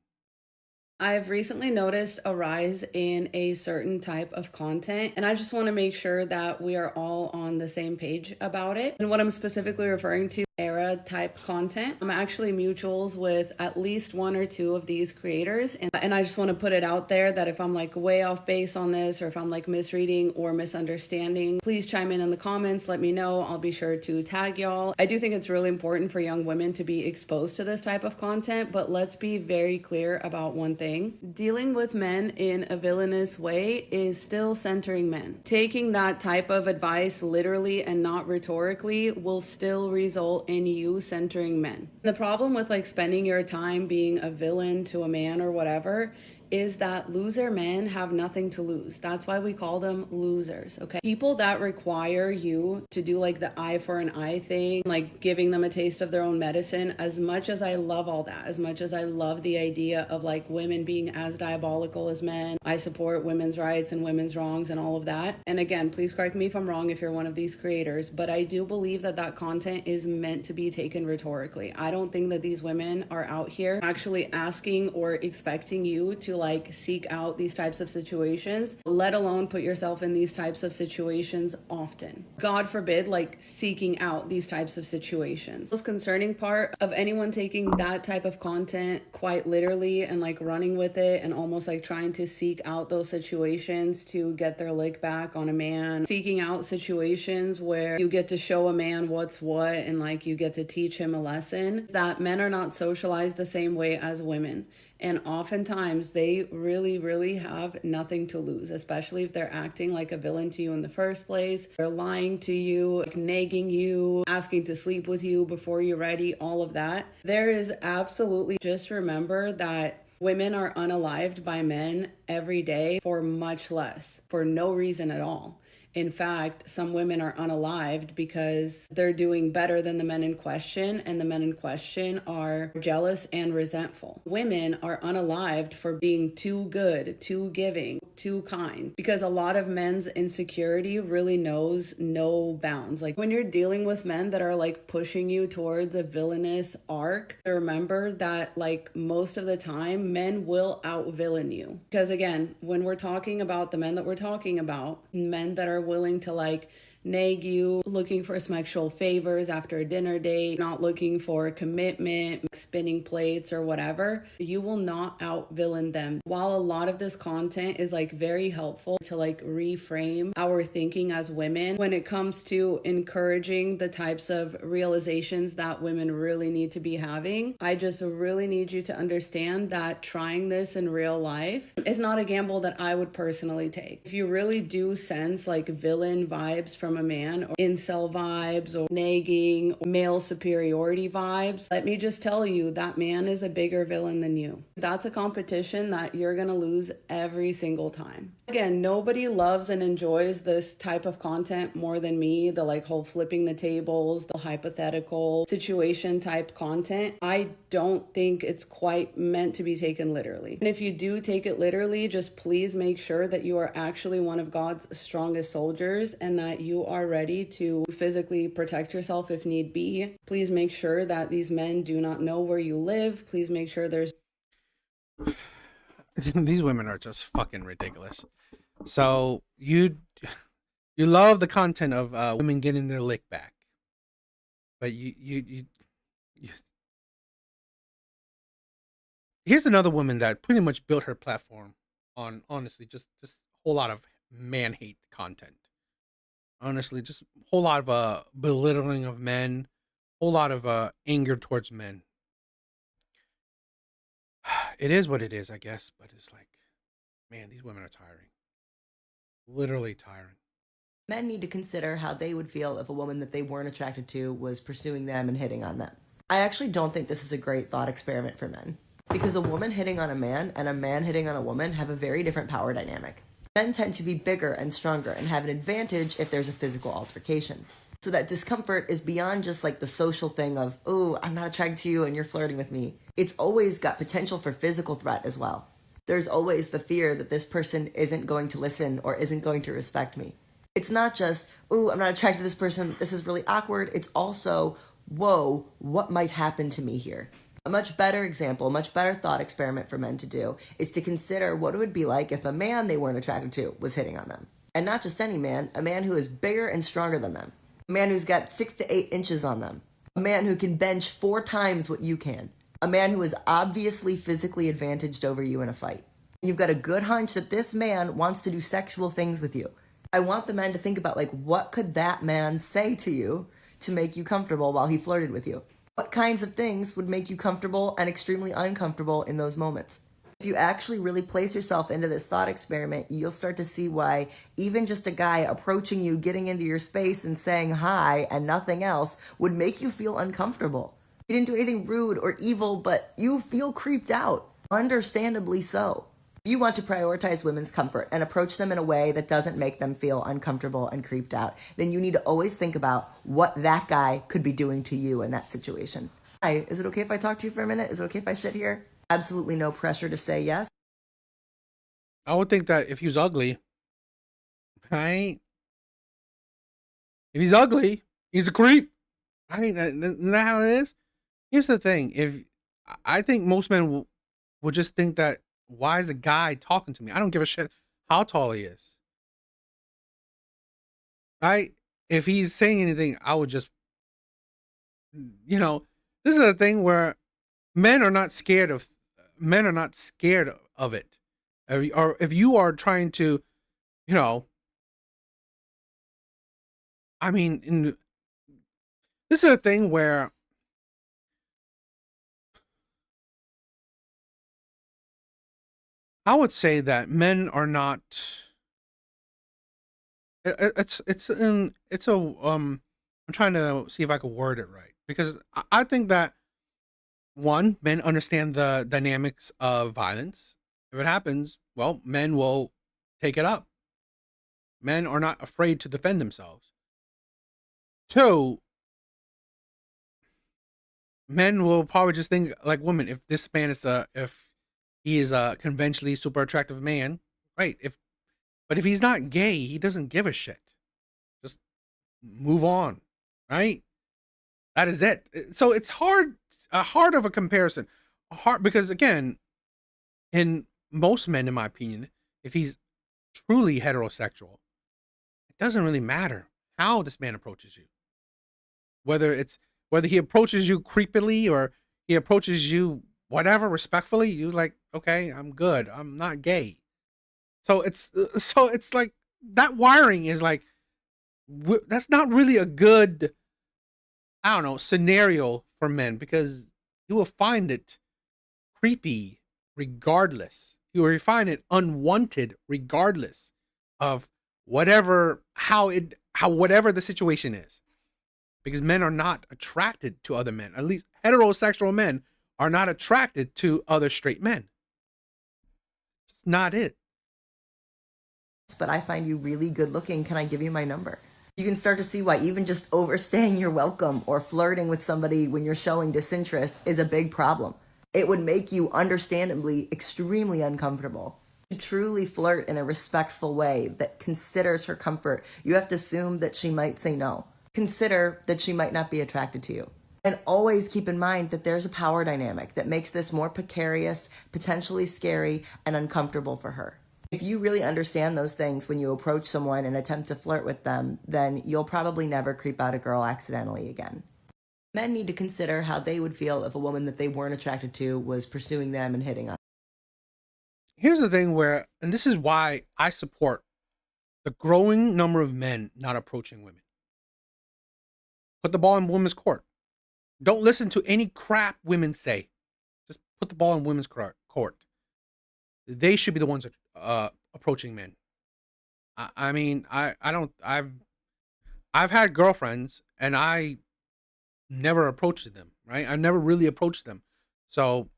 I've recently noticed a rise in a certain type of content, and I just want to make sure that we are all on the same page about it. And what I'm specifically referring to, era type content. I'm actually mutuals with at least one or two of these creators, and I just want to put it out there that if I'm like way off base on this, or if I'm like misreading or misunderstanding, please chime in the comments, let me know. I'll be sure to tag y'all. I do think it's really important for young women to be exposed to this type of content, but let's be very clear about one thing. Dealing with men in a villainous way is still centering men. Taking that type of advice literally and not rhetorically will still result in you centering men. The problem with like spending your time being a villain to a man or whatever is that loser men have nothing to lose. That's why we call them losers, okay? People that require you to do like the eye for an eye thing, like giving them a taste of their own medicine, as much as I love all that, as much as I love the idea of like women being as diabolical as men, I support women's rights and women's wrongs and all of that. And again, please correct me if I'm wrong if you're one of these creators, but I do believe that that content is meant to be taken rhetorically. I don't think that these women are out here actually asking or expecting you to like seek out these types of situations, let alone put yourself in these types of situations often. God forbid, like seeking out these types of situations. The most concerning part of anyone taking that type of content quite literally and like running with it and almost like trying to seek out those situations to get their lick back on a man, seeking out situations where you get to show a man what's what and like you get to teach him a lesson, that men are not socialized the same way as women. And oftentimes they really have nothing to lose, especially if they're acting like a villain to you in the first place. They're lying to you, like nagging you, asking to sleep with you before you're ready, all of that. There is absolutely, just remember that women are unalived by men every day for much less, for no reason at all. In fact, some women are unalived because they're doing better than the men in question, and the men in question are jealous and resentful. Women are unalived for being too good, too giving, too kind, because a lot of men's insecurity really knows no bounds. Like when you're dealing with men that are like pushing you towards a villainous arc, remember that like most of the time men will out-villain you. Because again, when we're talking about the men that we're talking about, men that are willing to like nag you, looking for sexual favors after a dinner date, not looking for a commitment, spinning plates or whatever, you will not out villain them. While a lot of this content is like very helpful to like reframe our thinking as women when it comes to encouraging the types of realizations that women really need to be having, I just really need you to understand that trying this in real life is not a gamble that I would personally take. If you really do sense like villain vibes from a man, or incel vibes, or nagging, or male superiority vibes, let me just tell you that man is a bigger villain than you. That's a competition that you're gonna lose every single time. Again, nobody loves and enjoys this type of content more than me, the like whole flipping the tables, the hypothetical situation type content. I don't think it's quite meant to be taken literally. And if you do take it literally, just please make sure that you are actually one of God's strongest soldiers and that you are ready to physically protect yourself if need be. Please make sure that these men do not know where you live. Please make sure there's These women are just fucking ridiculous. So you love the content of women getting their lick back, but you here's another woman that pretty much built her platform on honestly just a whole lot of man hate content. Honestly, just a whole lot of belittling of men, whole lot of anger towards men. It is what it is, I guess, but it's like, man, these women are tiring. Literally tiring. Men need to consider how they would feel if a woman that they weren't attracted to was pursuing them and hitting on them. I actually don't think this is a great thought experiment for men, because a woman hitting on a man and a man hitting on a woman have a very different power dynamic. Men tend to be bigger and stronger and have an advantage if there's a physical altercation. So that discomfort is beyond just like the social thing of, oh, I'm not attracted to you and you're flirting with me. It's always got potential for physical threat as well. There's always the fear that this person isn't going to listen or isn't going to respect me. It's not just, oh, I'm not attracted to this person, this is really awkward. It's also, whoa, what might happen to me here? A much better example, a much better thought experiment for men to do is to consider what it would be like if a man they weren't attracted to was hitting on them. And not just any man, a man who is bigger and stronger than them. A man who's got 6 to 8 inches on them. A man who can bench 4 times what you can. A man who is obviously physically advantaged over you in a fight. You've got a good hunch that this man wants to do sexual things with you. I want the men to think about, like, what could that man say to you to make you comfortable while he flirted with you? What kinds of things would make you comfortable and extremely uncomfortable in those moments? If you actually really place yourself into this thought experiment, you'll start to see why even just a guy approaching you, getting into your space and saying hi and nothing else would make you feel uncomfortable. You didn't do anything rude or evil, but you feel creeped out. Understandably so. If you want to prioritize women's comfort and approach them in a way that doesn't make them feel uncomfortable and creeped out, then you need to always think about what that guy could be doing to you in that situation. Hi, is it okay if I talk to you for a minute? Is it okay if I sit here? Absolutely no pressure to say yes. I would think that if he was ugly, right? If he's ugly, he's a creep. Right? Isn't that how it is? Here's the thing. I think most men would just think that why is a guy talking to me? I don't give a shit how tall he is. Right? If he's saying anything, I would just, this is a thing where men are not scared of it. Or if you are trying to, you know, I mean, this is a thing where I would say that men are not. I'm trying to see if I can word it right, because I think that one, men understand the dynamics of violence. If it happens, well, men will take it up. Men are not afraid to defend themselves. Two, men will probably just think like women. If this man is if he is a conventionally super attractive man, right? But if he's not gay, he doesn't give a shit. Just move on, right? That is it. So it's hard of a comparison. Hard because again, in most men, in my opinion, if he's truly heterosexual, it doesn't really matter how this man approaches you. Whether he approaches you creepily or he approaches you whatever respectfully, you like, okay, I'm good. I'm not gay. So it's like that wiring is like that's not really a good, I don't know, scenario for men, because you will find it creepy regardless. You will find it unwanted regardless of whatever whatever the situation is. Because men are not attracted to other men. At least heterosexual men are not attracted to other straight men. It's not it. But I find you really good looking. Can I give you my number? You can start to see why even just overstaying your welcome or flirting with somebody when you're showing disinterest is a big problem. It would make you understandably extremely uncomfortable. To truly flirt in a respectful way that considers her comfort, you have to assume that she might say no. Consider that she might not be attracted to you. And always keep in mind that there's a power dynamic that makes this more precarious, potentially scary, and uncomfortable for her. If you really understand those things when you approach someone and attempt to flirt with them, then you'll probably never creep out a girl accidentally again. Men need to consider how they would feel if a woman that they weren't attracted to was pursuing them and hitting on them. Here's the thing where, and this is why I support the growing number of men not approaching women. Put the ball in women's court. Don't listen to any crap women say. Just put the ball in women's court. They should be the ones approaching men. I've had girlfriends and I never approached them, right? I never really approached them. So,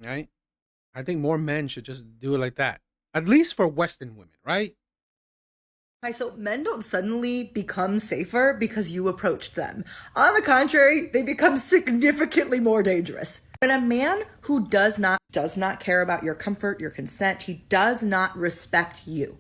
right? I think more men should just do it like that. At least for Western women, right? Hi, so men don't suddenly become safer because you approached them. On the contrary, they become significantly more dangerous. When a man who does not care about your comfort, your consent, he does not respect you.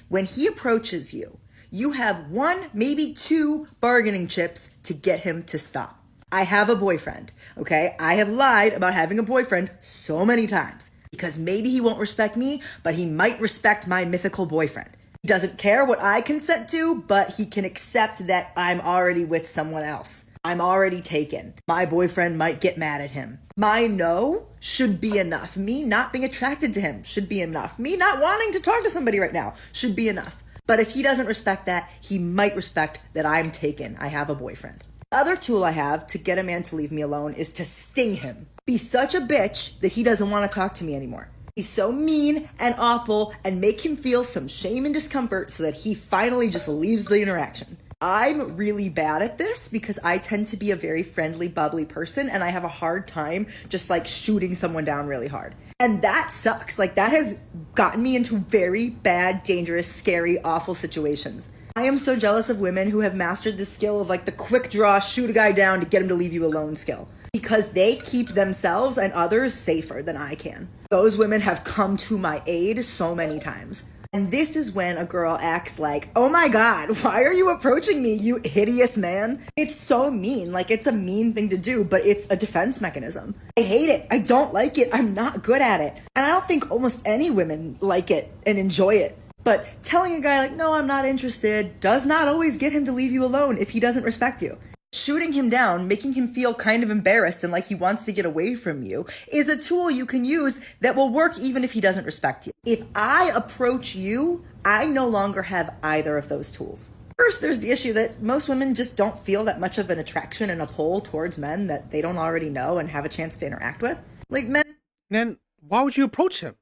When he approaches you, you have one, maybe two bargaining chips to get him to stop. I have a boyfriend, okay? I have lied about having a boyfriend so many times because maybe he won't respect me, but he might respect my mythical boyfriend. He doesn't care what I consent to, but he can accept that I'm already with someone else. I'm already taken. My boyfriend might get mad at him. My no should be enough. Me not being attracted to him should be enough. Me not wanting to talk to somebody right now should be enough. But if he doesn't respect that, he might respect that I'm taken. I have a boyfriend. The other tool I have to get a man to leave me alone is to sting him. Be such a bitch that he doesn't want to talk to me anymore. Be so mean and awful and make him feel some shame and discomfort so that he finally just leaves the interaction. I'm really bad at this because I tend to be a very friendly, bubbly person and I have a hard time just like shooting someone down really hard. And that sucks. Like that has gotten me into very bad, dangerous, scary, awful situations. I am so jealous of women who have mastered the skill of like the quick draw, shoot a guy down to get him to leave you alone skill. Because they keep themselves and others safer than I can. Those women have come to my aid so many times. And this is when a girl acts like, oh my God, why are you approaching me, you hideous man? It's so mean. Like, it's a mean thing to do, but it's a defense mechanism. I hate it. I don't like it. I'm not good at it. And I don't think almost any women like it and enjoy it. But telling a guy like, no, I'm not interested, does not always get him to leave you alone if he doesn't respect you. Shooting him down, making him feel kind of embarrassed and like he wants to get away from you is a tool you can use that will work even if he doesn't respect you. If I approach you, I no longer have either of those tools. First, there's the issue that most women just don't feel that much of an attraction and a pull towards men that they don't already know and have a chance to interact with. Like men. Then why would you approach him?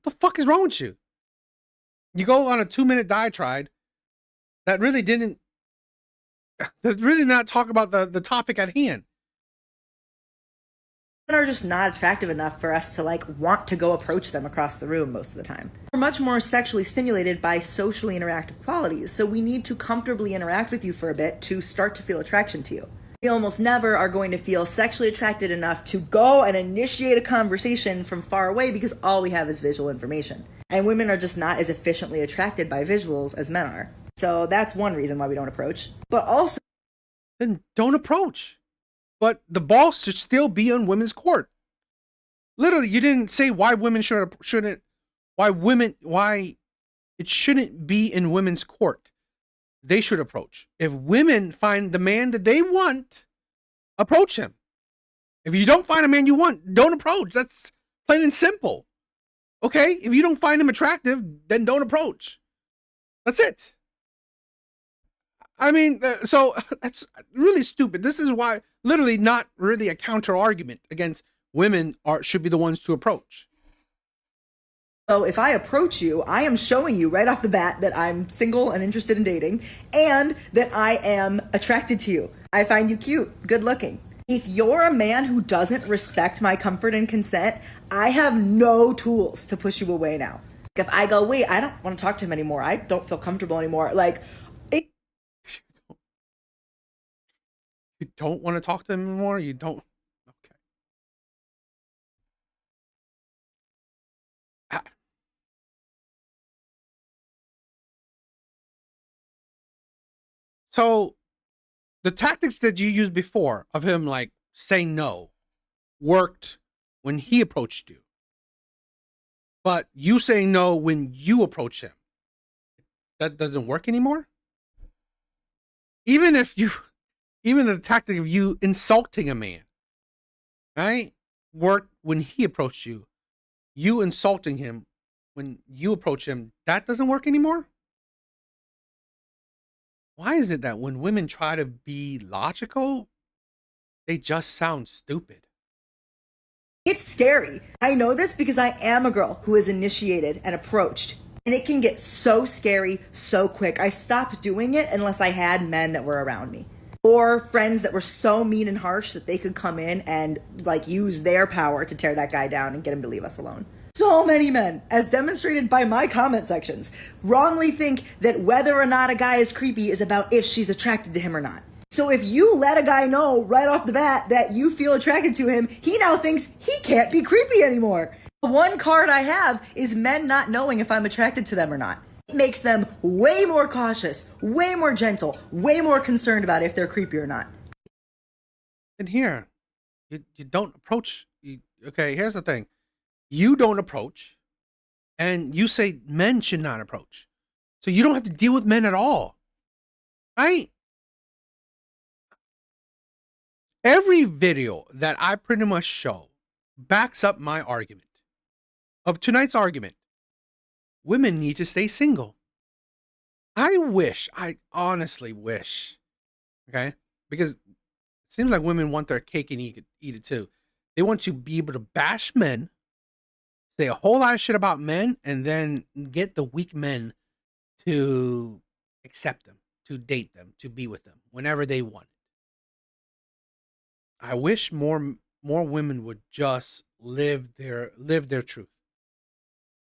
What the fuck is wrong with you? You go on a 2-minute diatribe that really not talk about the topic at hand. Men are just not attractive enough for us to want to go approach them across the room most of the time. We're much more sexually stimulated by socially interactive qualities, so we need to comfortably interact with you for a bit to start to feel attraction to you. We almost never are going to feel sexually attracted enough to go and initiate a conversation from far away because all we have is visual information. And women are just not as efficiently attracted by visuals as men are. So that's one reason why we don't approach. But also, then don't approach. But the ball should still be on women's court. Literally, you didn't say why women why it shouldn't be in women's court. They should approach. If women find the man that they want, approach him. If you don't find a man you want, don't approach. That's plain and simple. Okay? If you don't find him attractive, then don't approach. That's it. I mean, so that's really stupid. This is why, literally, not really a counter argument against women should be the ones to approach. so if I approach you, I am showing you right off the bat that I'm single and interested in dating, and that I am attracted to you. I find you cute, good looking. If you're a man who doesn't respect my comfort and consent, I have no tools to push you away now. If I go, wait, I don't want to talk to him anymore, I don't feel comfortable anymore, You don't want to talk to him anymore? You don't? Okay. So the tactics that you used before of him saying no worked when he approached you. But you saying no when you approach him, that doesn't work anymore? Even the tactic of you insulting a man, right, worked when he approached you. You insulting him when you approach him, that doesn't work anymore? Why is it that when women try to be logical, they just sound stupid? It's scary. I know this because I am a girl who is initiated and approached. And it can get so scary so quick. I stopped doing it unless I had men that were around me. Or friends that were so mean and harsh that they could come in and use their power to tear that guy down and get him to leave us alone. So many men, as demonstrated by my comment sections, wrongly think that whether or not a guy is creepy is about if she's attracted to him or not. So if you let a guy know right off the bat that you feel attracted to him, he now thinks he can't be creepy anymore. The one card I have is men not knowing if I'm attracted to them or not. It makes them way more cautious, way more gentle, way more concerned about if they're creepy or not. And here, you don't approach. Okay, here's the thing. You don't approach, and you say men should not approach. So you don't have to deal with men at all. Right? Every video that I pretty much show backs up my argument. Of tonight's argument, women need to stay single. I honestly wish, okay? Because it seems like women want their cake and eat it too. They want to be able to bash men, say a whole lot of shit about men, and then get the weak men to accept them, to date them, to be with them whenever they want. I wish more women would just live their truth.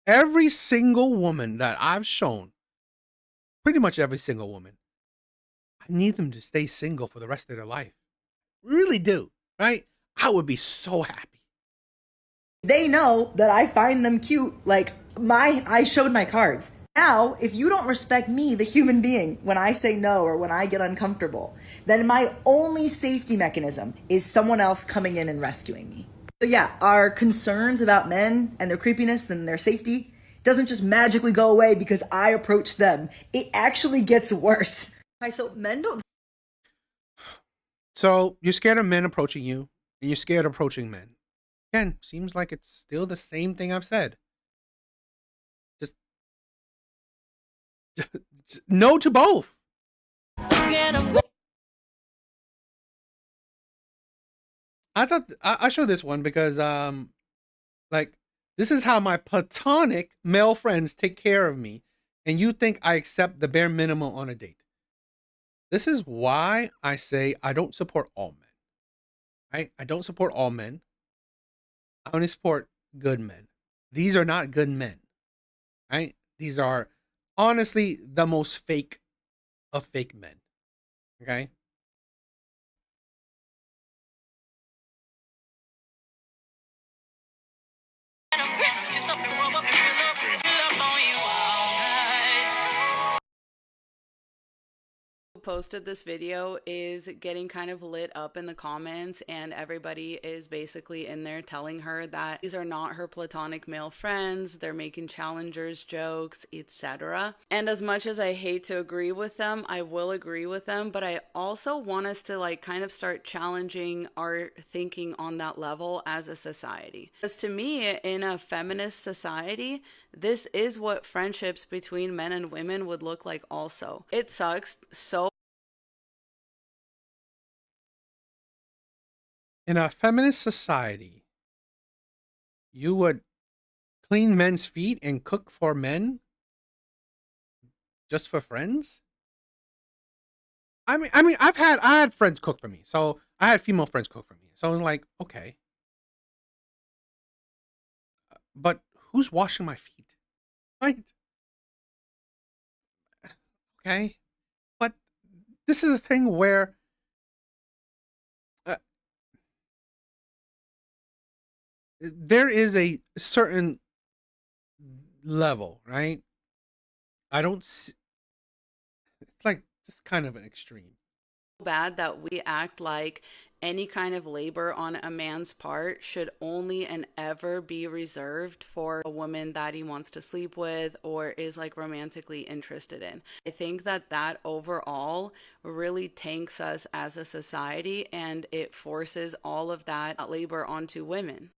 Every single woman that I've shown, pretty much every single woman, I need them to stay single for the rest of their life. Really do, right? I would be so happy. They know that I find them cute, I showed my cards. Now, if you don't respect me, the human being, when I say no or when I get uncomfortable, then my only safety mechanism is someone else coming in and rescuing me. So yeah, our concerns about men and their creepiness and their safety doesn't just magically go away because I approach them. It actually gets worse. So men don't. So you're scared of men approaching you, and you're scared of approaching men. Again, seems like it's still the same thing I've said. Just no to both. I thought I showed this one because like this is how my platonic male friends take care of me, and you think I accept the bare minimum on a date. This is why I say I don't support all men. Right? I don't support all men. I only support good men. These are not good men. Right? These are honestly the most fake of fake men. Okay? Posted this video is getting kind of lit up in the comments, and everybody is basically in there telling her that these are not her platonic male friends, they're making challengers jokes, etc. And as much as I hate to agree with them, I will agree with them, but I also want us to like kind of start challenging our thinking on that level as a society. Because to me, in a feminist society, this is what friendships between men and women would look like also. It sucks so. In a feminist society, you would clean men's feet and cook for men just for friends? I mean, I had friends cook for me. So I had female friends cook for me. So I was like, okay. But who's washing my feet? Right? Okay. But this is a thing where there is a certain level, right? I don't. It's like just kind of an extreme. Bad that we act like any kind of labor on a man's part should only and ever be reserved for a woman that he wants to sleep with or is like romantically interested in. I think that that overall really tanks us as a society, and it forces all of that labor onto women.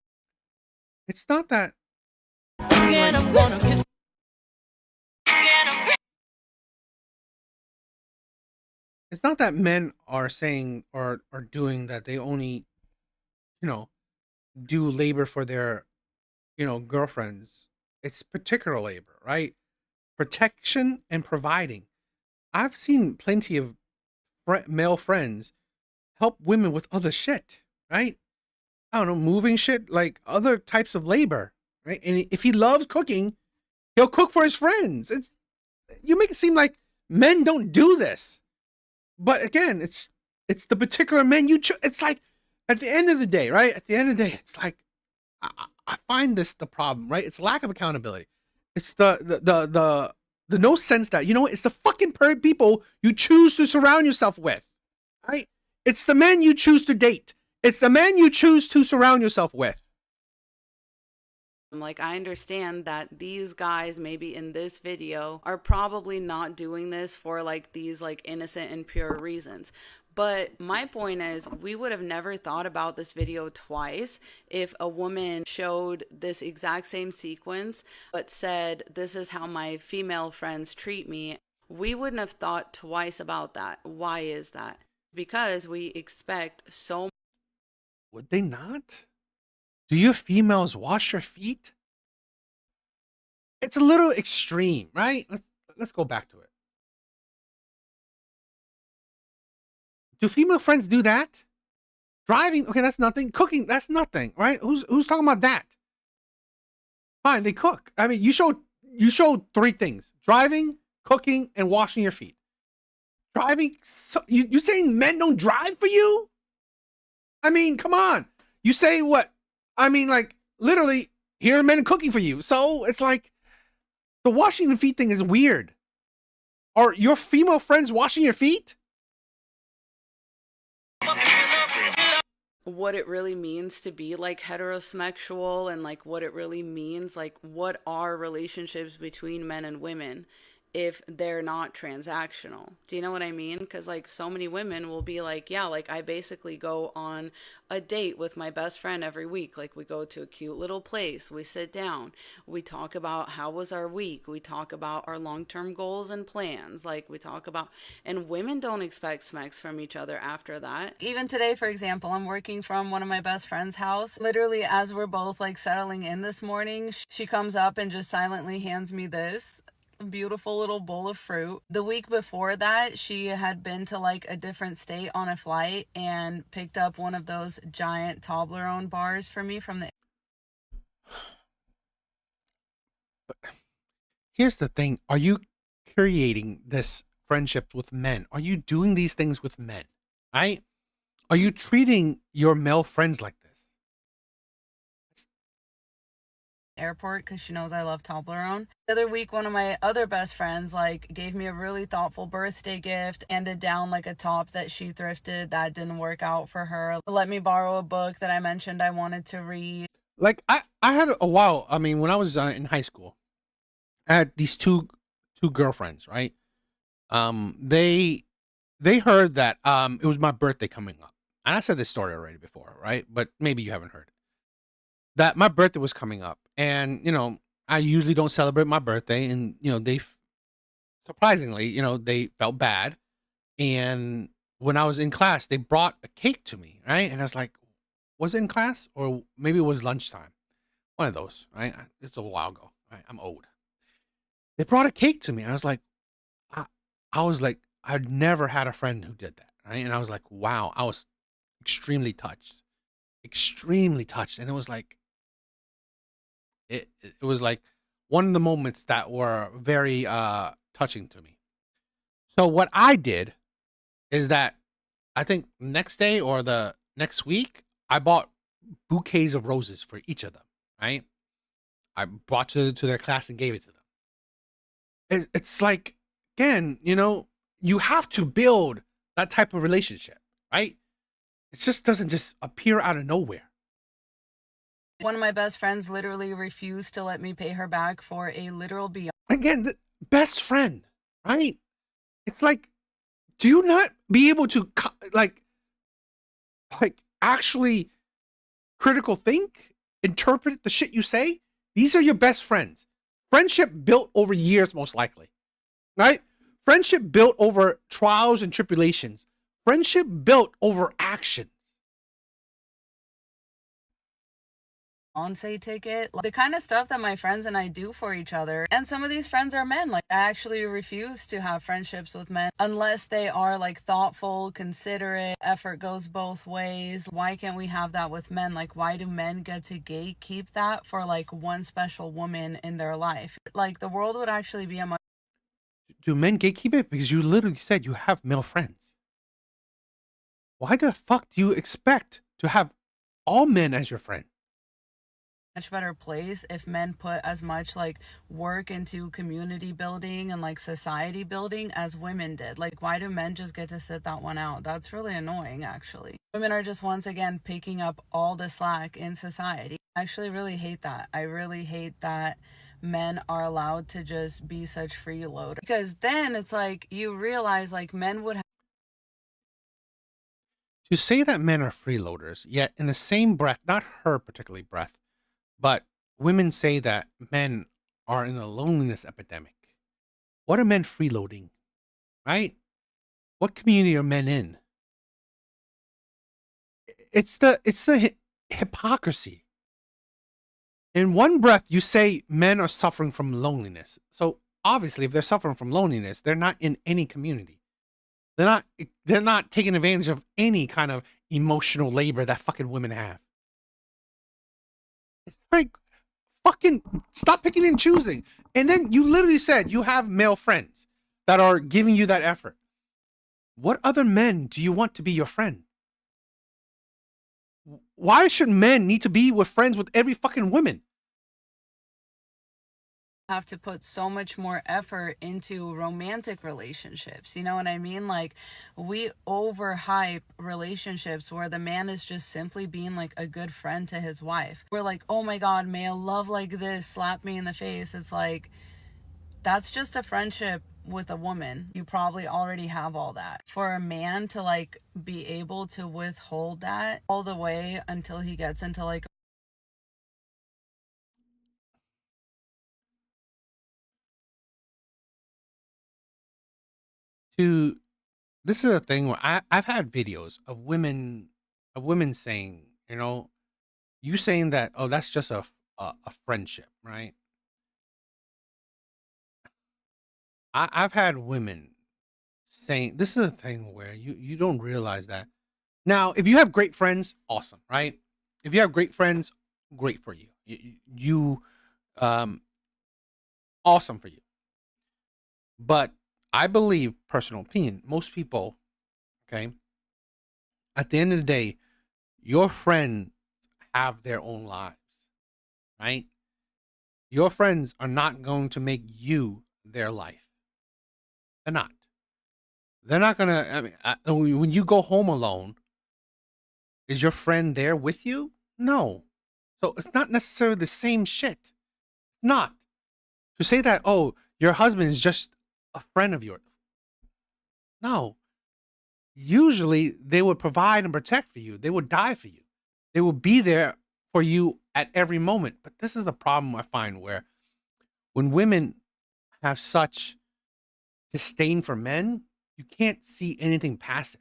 It's not that. It's not that men are saying or are doing that they only, you know, do labor for their, girlfriends. It's particular labor, right? Protection and providing. I've seen plenty of male friends help women with other shit, right? I don't know, moving shit, like other types of labor, right? And if he loves cooking, he'll cook for his friends. You make it seem like men don't do this. But again, it's the particular men you choose. It's like at the end of the day, right? At the end of the day, it's like I find this the problem, right? It's lack of accountability. It's the no sense that it's the fucking people you choose to surround yourself with, right? It's the men you choose to date. It's the men you choose to surround yourself with. Like, I understand that these guys maybe in this video are probably not doing this for like these like innocent and pure reasons. But my point is, we would have never thought about this video twice if a woman showed this exact same sequence but said, this is how my female friends treat me. We wouldn't have thought twice about that. Why is that? Because we expect so. Would they not? Do you females wash your feet? It's a little extreme, right? Let's go back to it. Do female friends do that? Driving, okay, that's nothing. Cooking, that's nothing, right? Who's talking about that? Fine, they cook. I mean, you showed 3 things: driving, cooking, and washing your feet. Driving, so you saying men don't drive for you? I mean, come on. You say what? I mean, like, literally, here are men cooking for you. So it's like, The washing the feet thing is weird. Are your female friends washing your feet? What it really means to be like heterosexual and like what it really means, like what are relationships between men and women if they're not transactional. Do you know what I mean? Because like so many women will be like, yeah, like I basically go on a date with my best friend every week. Like we go to a cute little place, we sit down, we talk about how was our week, we talk about our long-term goals and plans, like we talk about, and women don't expect smacks from each other after that. Even today, for example, I'm working from one of my best friend's house. Literally, as we're both like settling in this morning, she comes up and just silently hands me this beautiful little bowl of fruit. The week before that, she had been to like a different state on a flight and picked up one of those giant Toblerone bars for me from the. But here's the thing. Are you creating this friendship with men? Are you doing these things with men? Right? Are you treating your male friends like this? Airport because she knows I love Toblerone. The other week, one of my other best friends like gave me a really thoughtful birthday gift, handed down like a top that she thrifted that didn't work out for her, let me borrow a book that I mentioned I wanted to read. Like I had a while. I mean, when I was in high school, I had these two girlfriends, right? They heard that it was my birthday coming up, and I said this story already before, right? But maybe you haven't heard that my birthday was coming up, and I usually don't celebrate my birthday, and they surprisingly, they felt bad, and when I was in class, they brought a cake to me, right? And I was like, was it in class or maybe it was lunchtime? One of those, right? It's a while ago. Right? I'm old. They brought a cake to me, and I was like, I was like, I'd never had a friend who did that, right? And I was like, wow, I was extremely touched, and it was like, it was like one of the moments that were very touching to me. So what I did is that I think next day or the next week, I bought bouquets of roses for each of them, right? I brought to their class and gave it to them. It's like, again, you have to build that type of relationship, right? It just doesn't just appear out of nowhere. One of my best friends literally refused to let me pay her back for a literal beyond. Again, the best friend, right? It's like, do you not be able to like actually critical think, interpret the shit you say? These are your best friends. Friendship built over years, most likely, right? Friendship built over trials and tribulations. Friendship built over action. Fiance ticket, like, the kind of stuff that my friends and I do for each other. And some of these friends are men. Like, I actually refuse to have friendships with men unless they are like thoughtful, considerate, effort goes both ways. Why can't we have that with men? Like, why do men get to gatekeep that for like one special woman in their life? Like, the world would actually be a much. Do men gatekeep it? Because you literally said you have male friends. Why the fuck do you expect to have all men as your friend? Much better place if men put as much like work into community building and like society building as women did. Like, why do men just get to sit that one out? That's really annoying, actually. Women are just once again picking up all the slack in society. I actually really hate that. I really hate that men are allowed to just be such freeloaders, because then it's like you realize like men would have. To say that men are freeloaders, yet in the same breath, not her particularly breath, but women say that men are in a loneliness epidemic. What are men freeloading? Right? What community are men in? It's the hypocrisy. In one breath, you say men are suffering from loneliness. So obviously, if they're suffering from loneliness, they're not in any community. They're not taking advantage of any kind of emotional labor that fucking women have. It's like, fucking stop picking and choosing. And then you literally said you have male friends that are giving you that effort. What other men do you want to be your friend? Why should men need to be with friends with every fucking woman? have to put so much more effort into romantic relationships. You know what I mean? Like, we overhype relationships where the man is just simply being like a good friend to his wife. We're like, oh my God, may a love like this slap me in the face. It's like, that's just a friendship with a woman. You probably already have all that. For a man to like be able to withhold that all the way until he gets into like To this is a thing where I've had videos of women saying, you know, you saying that, oh, that's just a friendship, right? I've had women saying this is a thing where you don't realize that. Now, if you have great friends, awesome, right? If you have great friends, great for you. Um, awesome for you. But I believe, personal opinion, most people, okay, at the end of the day, your friends have their own lives, right? Your friends are not going to make you their life. They're not. They're not gonna. I mean, when you go home alone, is your friend there with you? No. So it's not necessarily the same shit. Not to say that. Oh, your husband is just a friend of yours. No. Usually, they would provide and protect for you. They would die for you. They will be there for you at every moment. But this is the problem I find where when women have such disdain for men, you can't see anything past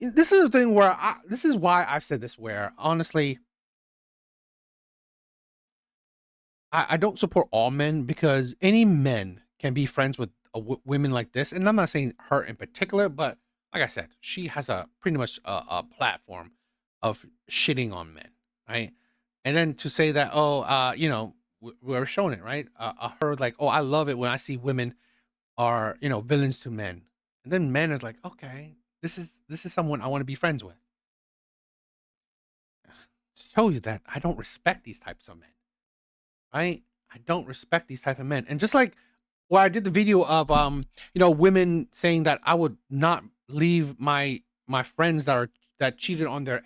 it. This is the thing where this is why I've said this, where honestly, I don't support all men, because any men can be friends with women like this. And I'm not saying her in particular, but like I said, she has a pretty much a platform of shitting on men, right? And then to say that, oh, we're showing it, right? Her like, oh, I love it when I see women are, villains to men. And then men is like, okay, this is someone I want to be friends with. Show you that I don't respect these types of men, right? I don't respect these type of men. And just like where I did the video of women saying that I would not leave my friends that cheated on their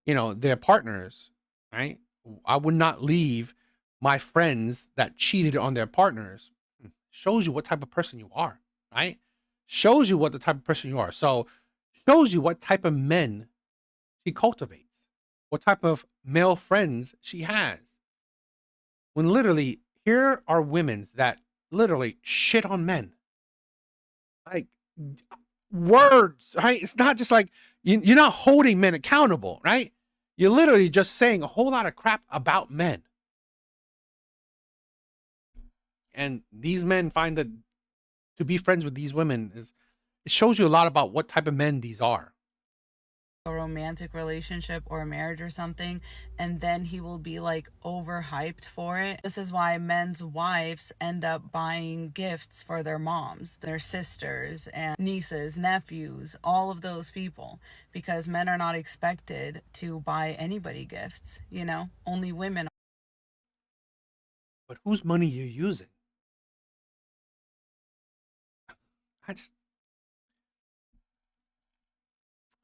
their partners, right? I would not leave my friends that cheated on their partners. Shows you what type of person you are, right? Shows you what the type of person you are. So shows you what type of men she cultivates, what type of male friends she has. When literally, here are women that literally shit on men. Like, words, right? It's not just like you're not holding men accountable, right? You're literally just saying a whole lot of crap about men. And these men find that to be friends with these women it shows you a lot about what type of men these are. a romantic relationship or a marriage or something, and then he will be like overhyped for it. This is why men's wives end up buying gifts for their moms, their sisters and nieces, nephews, all of those people, because men are not expected to buy anybody gifts, only women. But whose money you're using?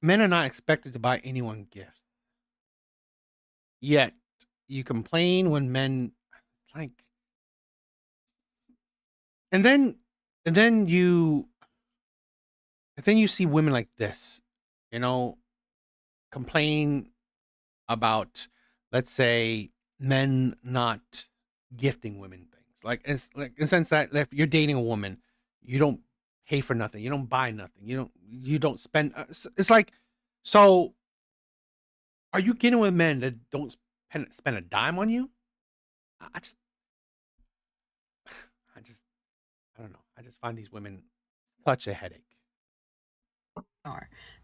Men are not expected to buy anyone gifts. Yet you complain when men like, and then and then you see women like this, you know, complain about, let's say, men not gifting women things. Like it's like in the sense that if you're dating a woman, you don't pay for nothing, you don't buy nothing, you don't spend. It's like, so are you getting with men that don't spend a dime on you? I just, I just, I don't know. I just find these women such a headache.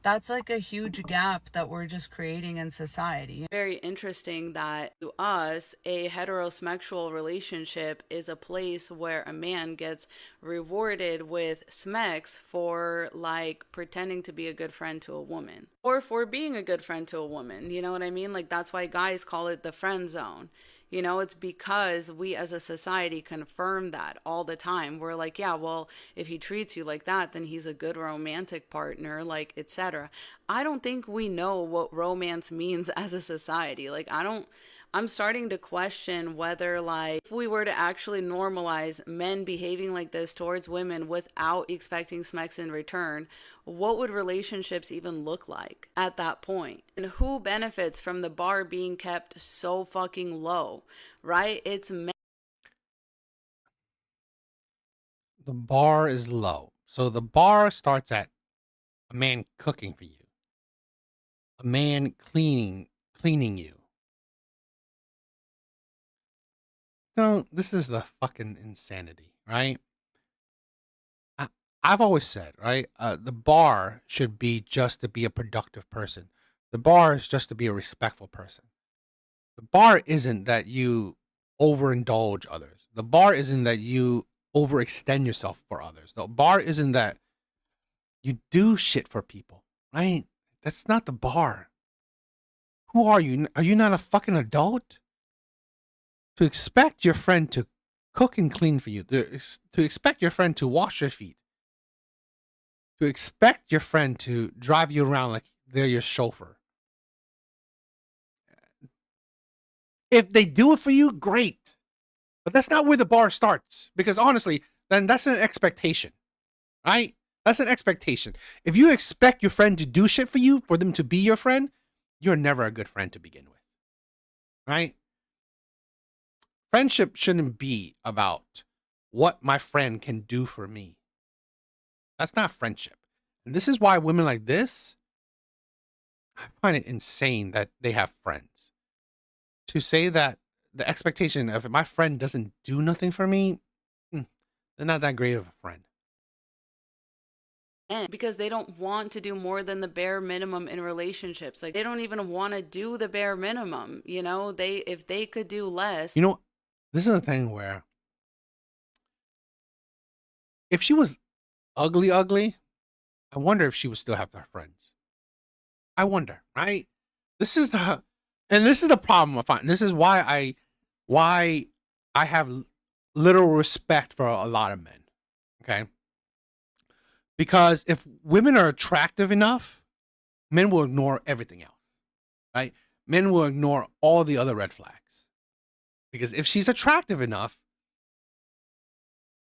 That's like a huge gap that we're just creating in society. Very interesting that to us, a heterosexual relationship is a place where a man gets rewarded with smecks for like pretending to be a good friend to a woman or for being a good friend to a woman. You know what I mean? Like that's why guys call it the friend zone. You know, it's because we as a society confirm that all the time. We're like, yeah, well, if he treats you like that, then he's a good romantic partner, like, etc. I don't think we know what romance means as a society. Like, I'm starting to question whether, like, if we were to actually normalize men behaving like this towards women without expecting smecks in return, what would relationships even look like at that point? And who benefits from the bar being kept so fucking low, right? It's men. The bar is low. So the bar starts at a man cooking for you, a man cleaning you. No, this is the fucking insanity, right? I've always said, right? The bar should be just to be a productive person. The bar is just to be a respectful person. The bar isn't that you overindulge others. The bar isn't that you overextend yourself for others. The bar isn't that you do shit for people, right? That's not the bar. Who are you? Are you not a fucking adult? To expect your friend to cook and clean for you, to expect your friend to wash your feet, to expect your friend to drive you around like they're your chauffeur. If they do it for you, great. But that's not where the bar starts. Because honestly, then that's an expectation, right? That's an expectation. If you expect your friend to do shit for you, for them to be your friend, you're never a good friend to begin with, right? Friendship shouldn't be about what my friend can do for me. That's not friendship. And this is why women like this, I find it insane that they have friends. To say that the expectation of if my friend doesn't do nothing for me, they're not that great of a friend. Because they don't want to do more than the bare minimum in relationships. Like, they don't even want to do the bare minimum, you know? If they could do less. You know, this is a thing where if she was ugly, I wonder if she would still have her friends. I wonder, right? This is the problem I find. This is why I have little respect for a lot of men. Okay? Because if women are attractive enough, men will ignore everything else. Right? Men will ignore all the other red flags. Because if she's attractive enough,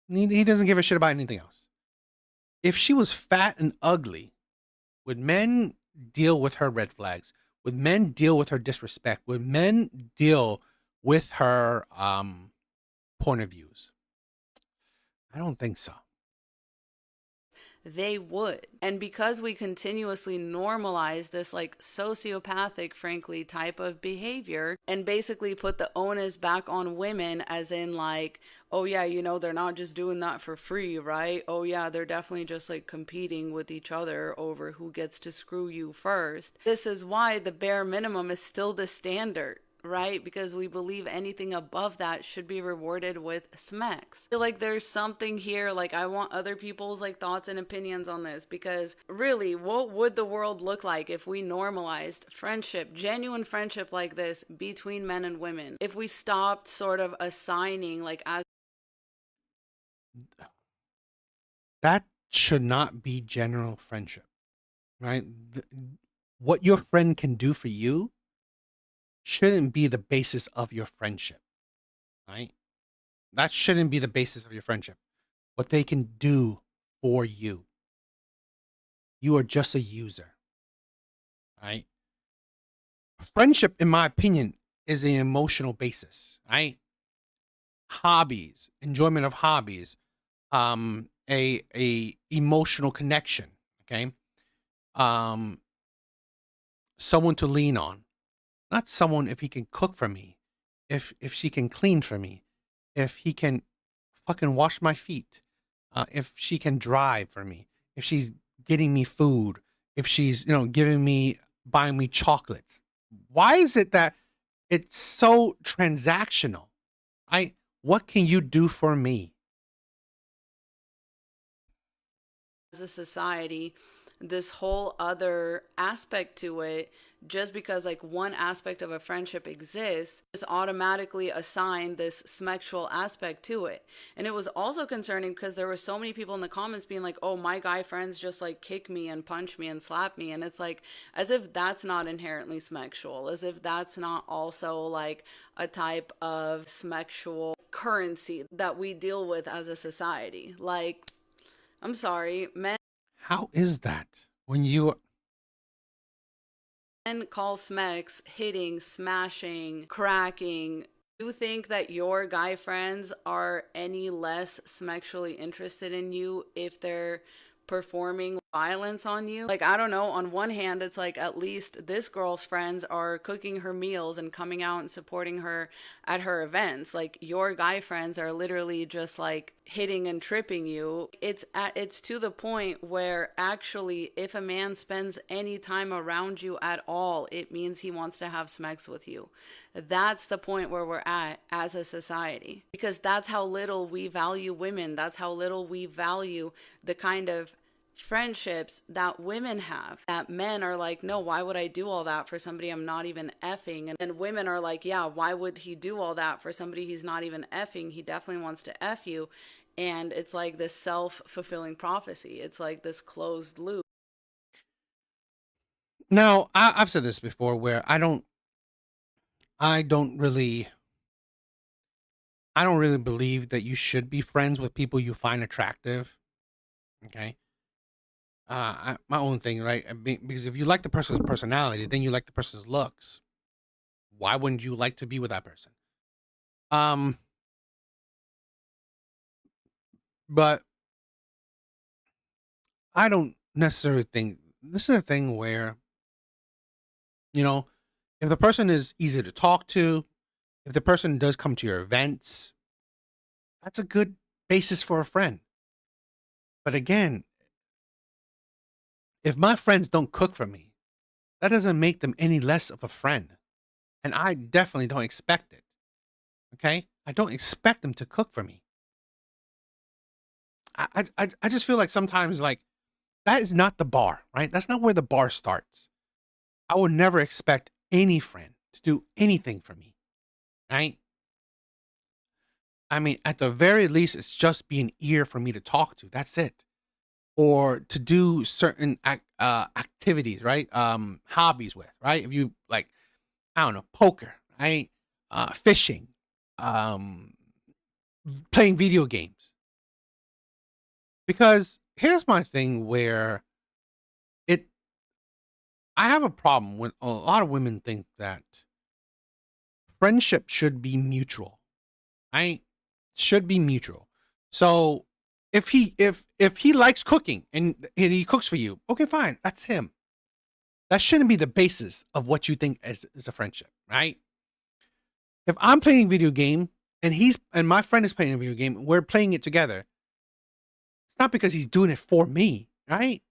he doesn't give a shit about anything else. If she was fat and ugly, would men deal with her red flags? Would men deal with her disrespect? Would men deal with her point of views? I don't think so. They would. And because we continuously normalize this like sociopathic, frankly, type of behavior and basically put the onus back on women, as in like, oh yeah, you know, they're not just doing that for free, right? Oh yeah, they're definitely just like competing with each other over who gets to screw you first. This is why the bare minimum is still the standard, right? Because we believe anything above that should be rewarded with smacks. I feel like there's something here, like I want other people's like thoughts and opinions on this, because really, what would the world look like if we normalized friendship, genuine friendship like this between men and women? If we stopped sort of assigning like as That should not be general friendship, right? What your friend can do for you shouldn't be the basis of your friendship, right? That shouldn't be the basis of your friendship. What they can do for you. You are just a user, right? Friendship, in my opinion, is an emotional basis, right? Hobbies, enjoyment of hobbies, a emotional connection, okay? Someone to lean on. Not someone if he can cook for me, if she can clean for me, if he can fucking wash my feet, if she can drive for me, if she's getting me food, if she's, buying me chocolates. Why is it that it's so transactional? What can you do for me? a society this whole other aspect to it. Just because like one aspect of a friendship exists, just automatically assign this sexual aspect to it. And it was also concerning because there were so many people in the comments being like, oh, my guy friends just like kick me and punch me and slap me. And it's like, as if that's not inherently sexual, as if that's not also like a type of sexual currency that we deal with as a society. Like, I'm sorry, men How is that when you call smex hitting, smashing, cracking. You think that your guy friends are any less sexually interested in you if they're performing violence on you? Like, I don't know. On one hand, it's like at least this girl's friends are cooking her meals and coming out and supporting her at her events. Like, your guy friends are literally just like hitting and tripping you. It's to the point where actually if a man spends any time around you at all, it means he wants to have sex with you. That's the point where we're at as a society, because that's how little we value women. That's how little we value the kind of friendships that women have, that men are like, no, why would I do all that for somebody I'm not even effing? And then women are like, yeah, why would he do all that for somebody he's not even effing? He definitely wants to eff you. And it's like this self-fulfilling prophecy. It's like this closed loop. now I've said this before where I don't really believe that you should be friends with people you find attractive. Okay. My own thing, right? Because if you like the person's personality, then you like the person's looks. Why wouldn't you like to be with that person? Um, but I don't necessarily think this is a thing where, you know, if the person is easy to talk to, if the person does come to your events, that's a good basis for a friend. But again, if my friends don't cook for me, that doesn't make them any less of a friend. And I definitely don't expect it. Okay? I don't expect them to cook for me. I just feel like sometimes like that is not the bar, right? That's not where the bar starts. I would never expect any friend to do anything for me, right? I mean, at the very least, it's just be an ear for me to talk to. That's it. Or to do certain activities, right? Hobbies with, right? If you like, I don't know, poker, right? Fishing, um, playing video games. Because here's my thing where it, I have a problem when a lot of women think that friendship should be mutual, right? Should be mutual. So if he likes cooking and he cooks for you, okay, fine, that's him. That shouldn't be the basis of what you think is a friendship, right? If I'm playing a video game and my friend is playing a video game, we're playing it together. It's not because he's doing it for me, right?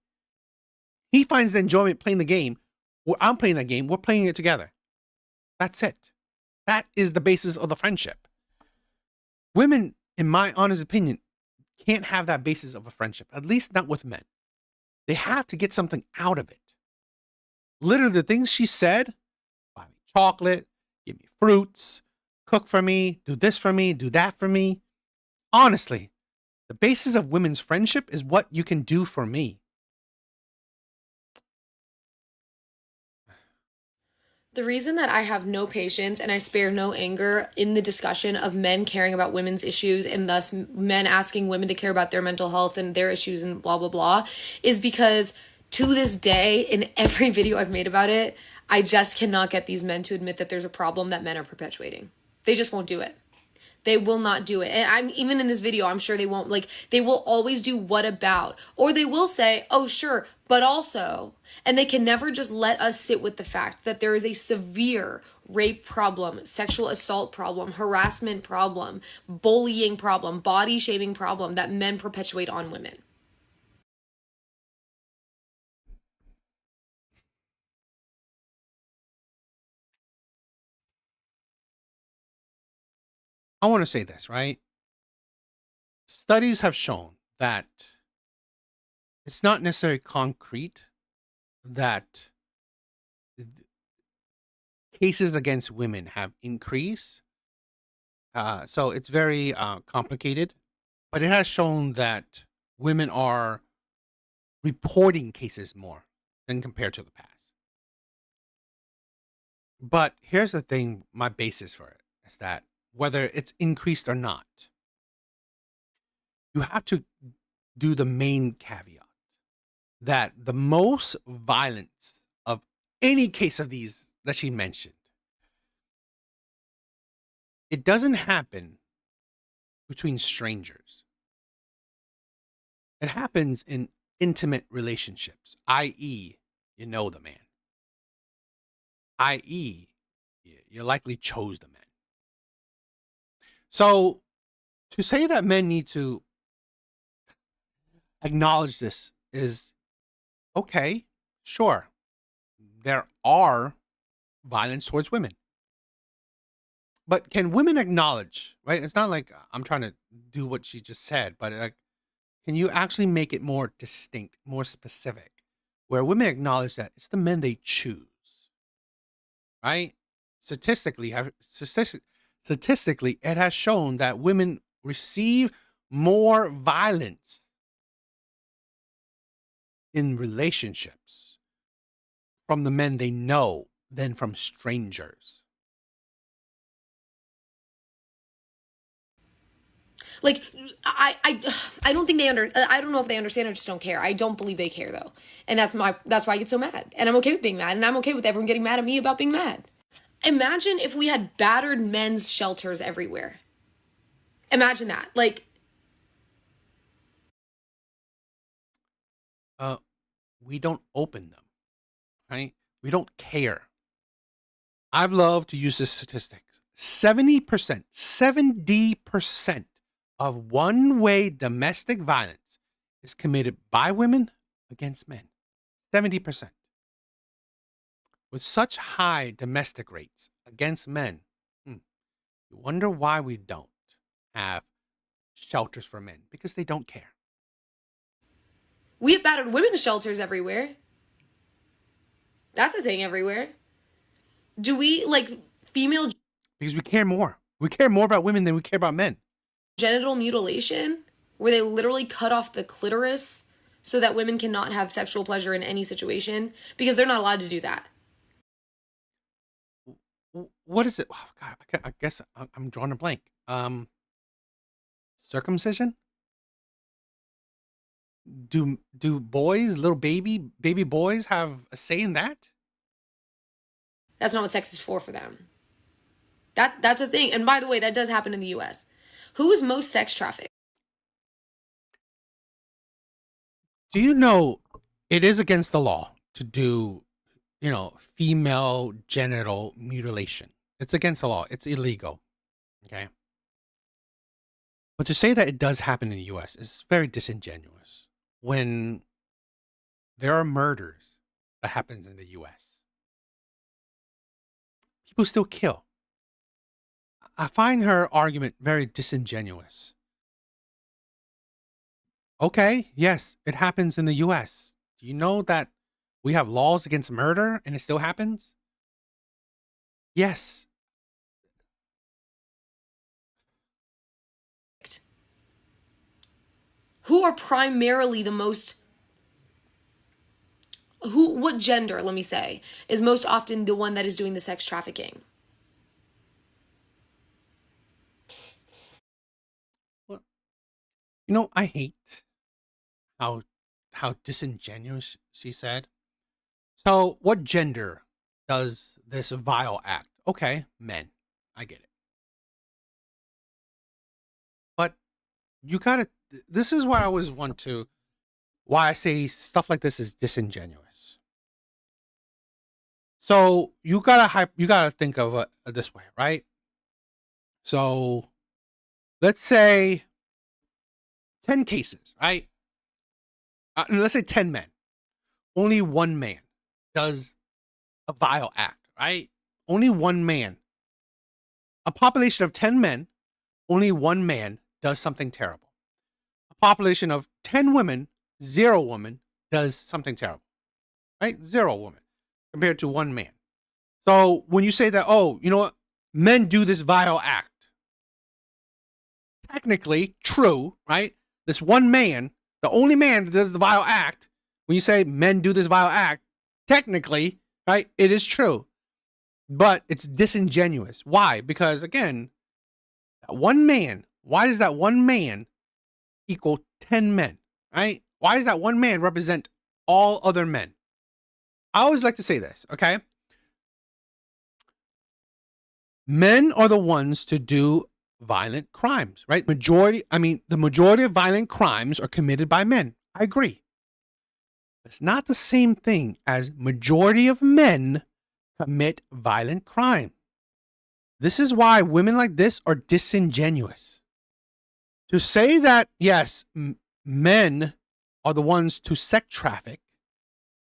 He finds the enjoyment playing the game. Or I'm playing that game. We're playing it together. That's it. That is the basis of the friendship. Women, in my honest opinion, can't have that basis of a friendship, at least not with men. They have to get something out of it. Literally, the things she said, buy me chocolate, give me fruits, cook for me, do this for me, do that for me. Honestly, the basis of women's friendship is what you can do for me. The reason that I have no patience and I spare no anger in the discussion of men caring about women's issues and thus men asking women to care about their mental health and their issues and blah, blah, blah, is because to this day, in every video I've made about it, I just cannot get these men to admit that there's a problem that men are perpetuating. They just won't do it. They will not do it. And I'm even in this video, I'm sure they won't. Like, they will always do what about, or they will say, oh, sure, but also. And they can never just let us sit with the fact that there is a severe rape problem, sexual assault problem, harassment problem, bullying problem, body shaming problem that men perpetuate on women. I want to say this, right? Studies have shown that it's not necessarily concrete that cases against women have increased. So it's very complicated, but it has shown that women are reporting cases more than compared to the past. But here's the thing, my basis for it is that whether it's increased or not, you have to do the main caveat that the most violence of any case of these that she mentioned, it doesn't happen between strangers. It happens in intimate relationships, i.e., you know the man, i.e., you likely chose the man. So to say that men need to acknowledge this is okay, sure. There are violence towards women. But can women acknowledge, right? It's not like I'm trying to do what she just said, but like, can you actually make it more distinct, more specific, where women acknowledge that it's the men they choose, right? Statistically, it has shown that women receive more violence in relationships from the men they know than from strangers. Like, I don't think I don't know if they understand. I just don't care. I don't believe they care though, and that's why I get so mad. And I'm okay with being mad, and I'm okay with everyone getting mad at me about being mad. Imagine if we had battered men's shelters everywhere. Imagine that. Like, We don't open them, right? We don't care. I've loved to use this statistic. 70% of one-way domestic violence is committed by women against men. 70%. With such high domestic rates against men, you wonder why we don't have shelters for men, because they don't care. we have battered women's shelters everywhere. That's a thing everywhere. Do we, like, female Because we care more. We care more about women than we care about men. genital mutilation, where they literally cut off the clitoris so that women cannot have sexual pleasure in any situation because they're not allowed to do that? What is it? Oh, God, I guess I'm drawing a blank. Circumcision? Do boys, little baby boys, have a say in that? That's not what sex is for them. That's a thing. And by the way, that does happen in the US. Who is most sex trafficked? Do you know it is against the law to do, female genital mutilation? It's against the law. It's illegal. Okay. But to say that it does happen in the US is very disingenuous when there are murders that happens in the US. People still kill. I find her argument very disingenuous. Okay, yes, it happens in the US. Do you know that we have laws against murder and it still happens? Yes. Who are primarily the most what gender, let me say, is most often the one that is doing the sex trafficking? Well, I hate how disingenuous she said. So, what gender does this vile act? Okay, men. I get it. But you gotta. This is why I always want to. Why I say stuff like this is disingenuous. So you gotta think of it this way, right? So let's say 10 cases, right? Let's say 10 men. Only one man does a vile act, right? Only one man. A population of 10 men, only one man does something terrible. A population of 10 women, 0 woman does something terrible, right? 0 woman compared to 1 man. So when you say that, oh, you know what, men do this vile act, technically true, right? This 1 man, the only man that does the vile act, when you say men do this vile act, technically, right, it is true. But it's disingenuous. Why? Because again, that 1 man, why does that 1 man equal 10 men, right? Why does that 1 man represent all other men? I always like to say this, okay? Men are the ones to do violent crimes, right? The majority of violent crimes are committed by men. I agree. It's not the same thing as majority of men commit violent crime. This is why women like this are disingenuous. To say that, yes, men are the ones to sex traffic,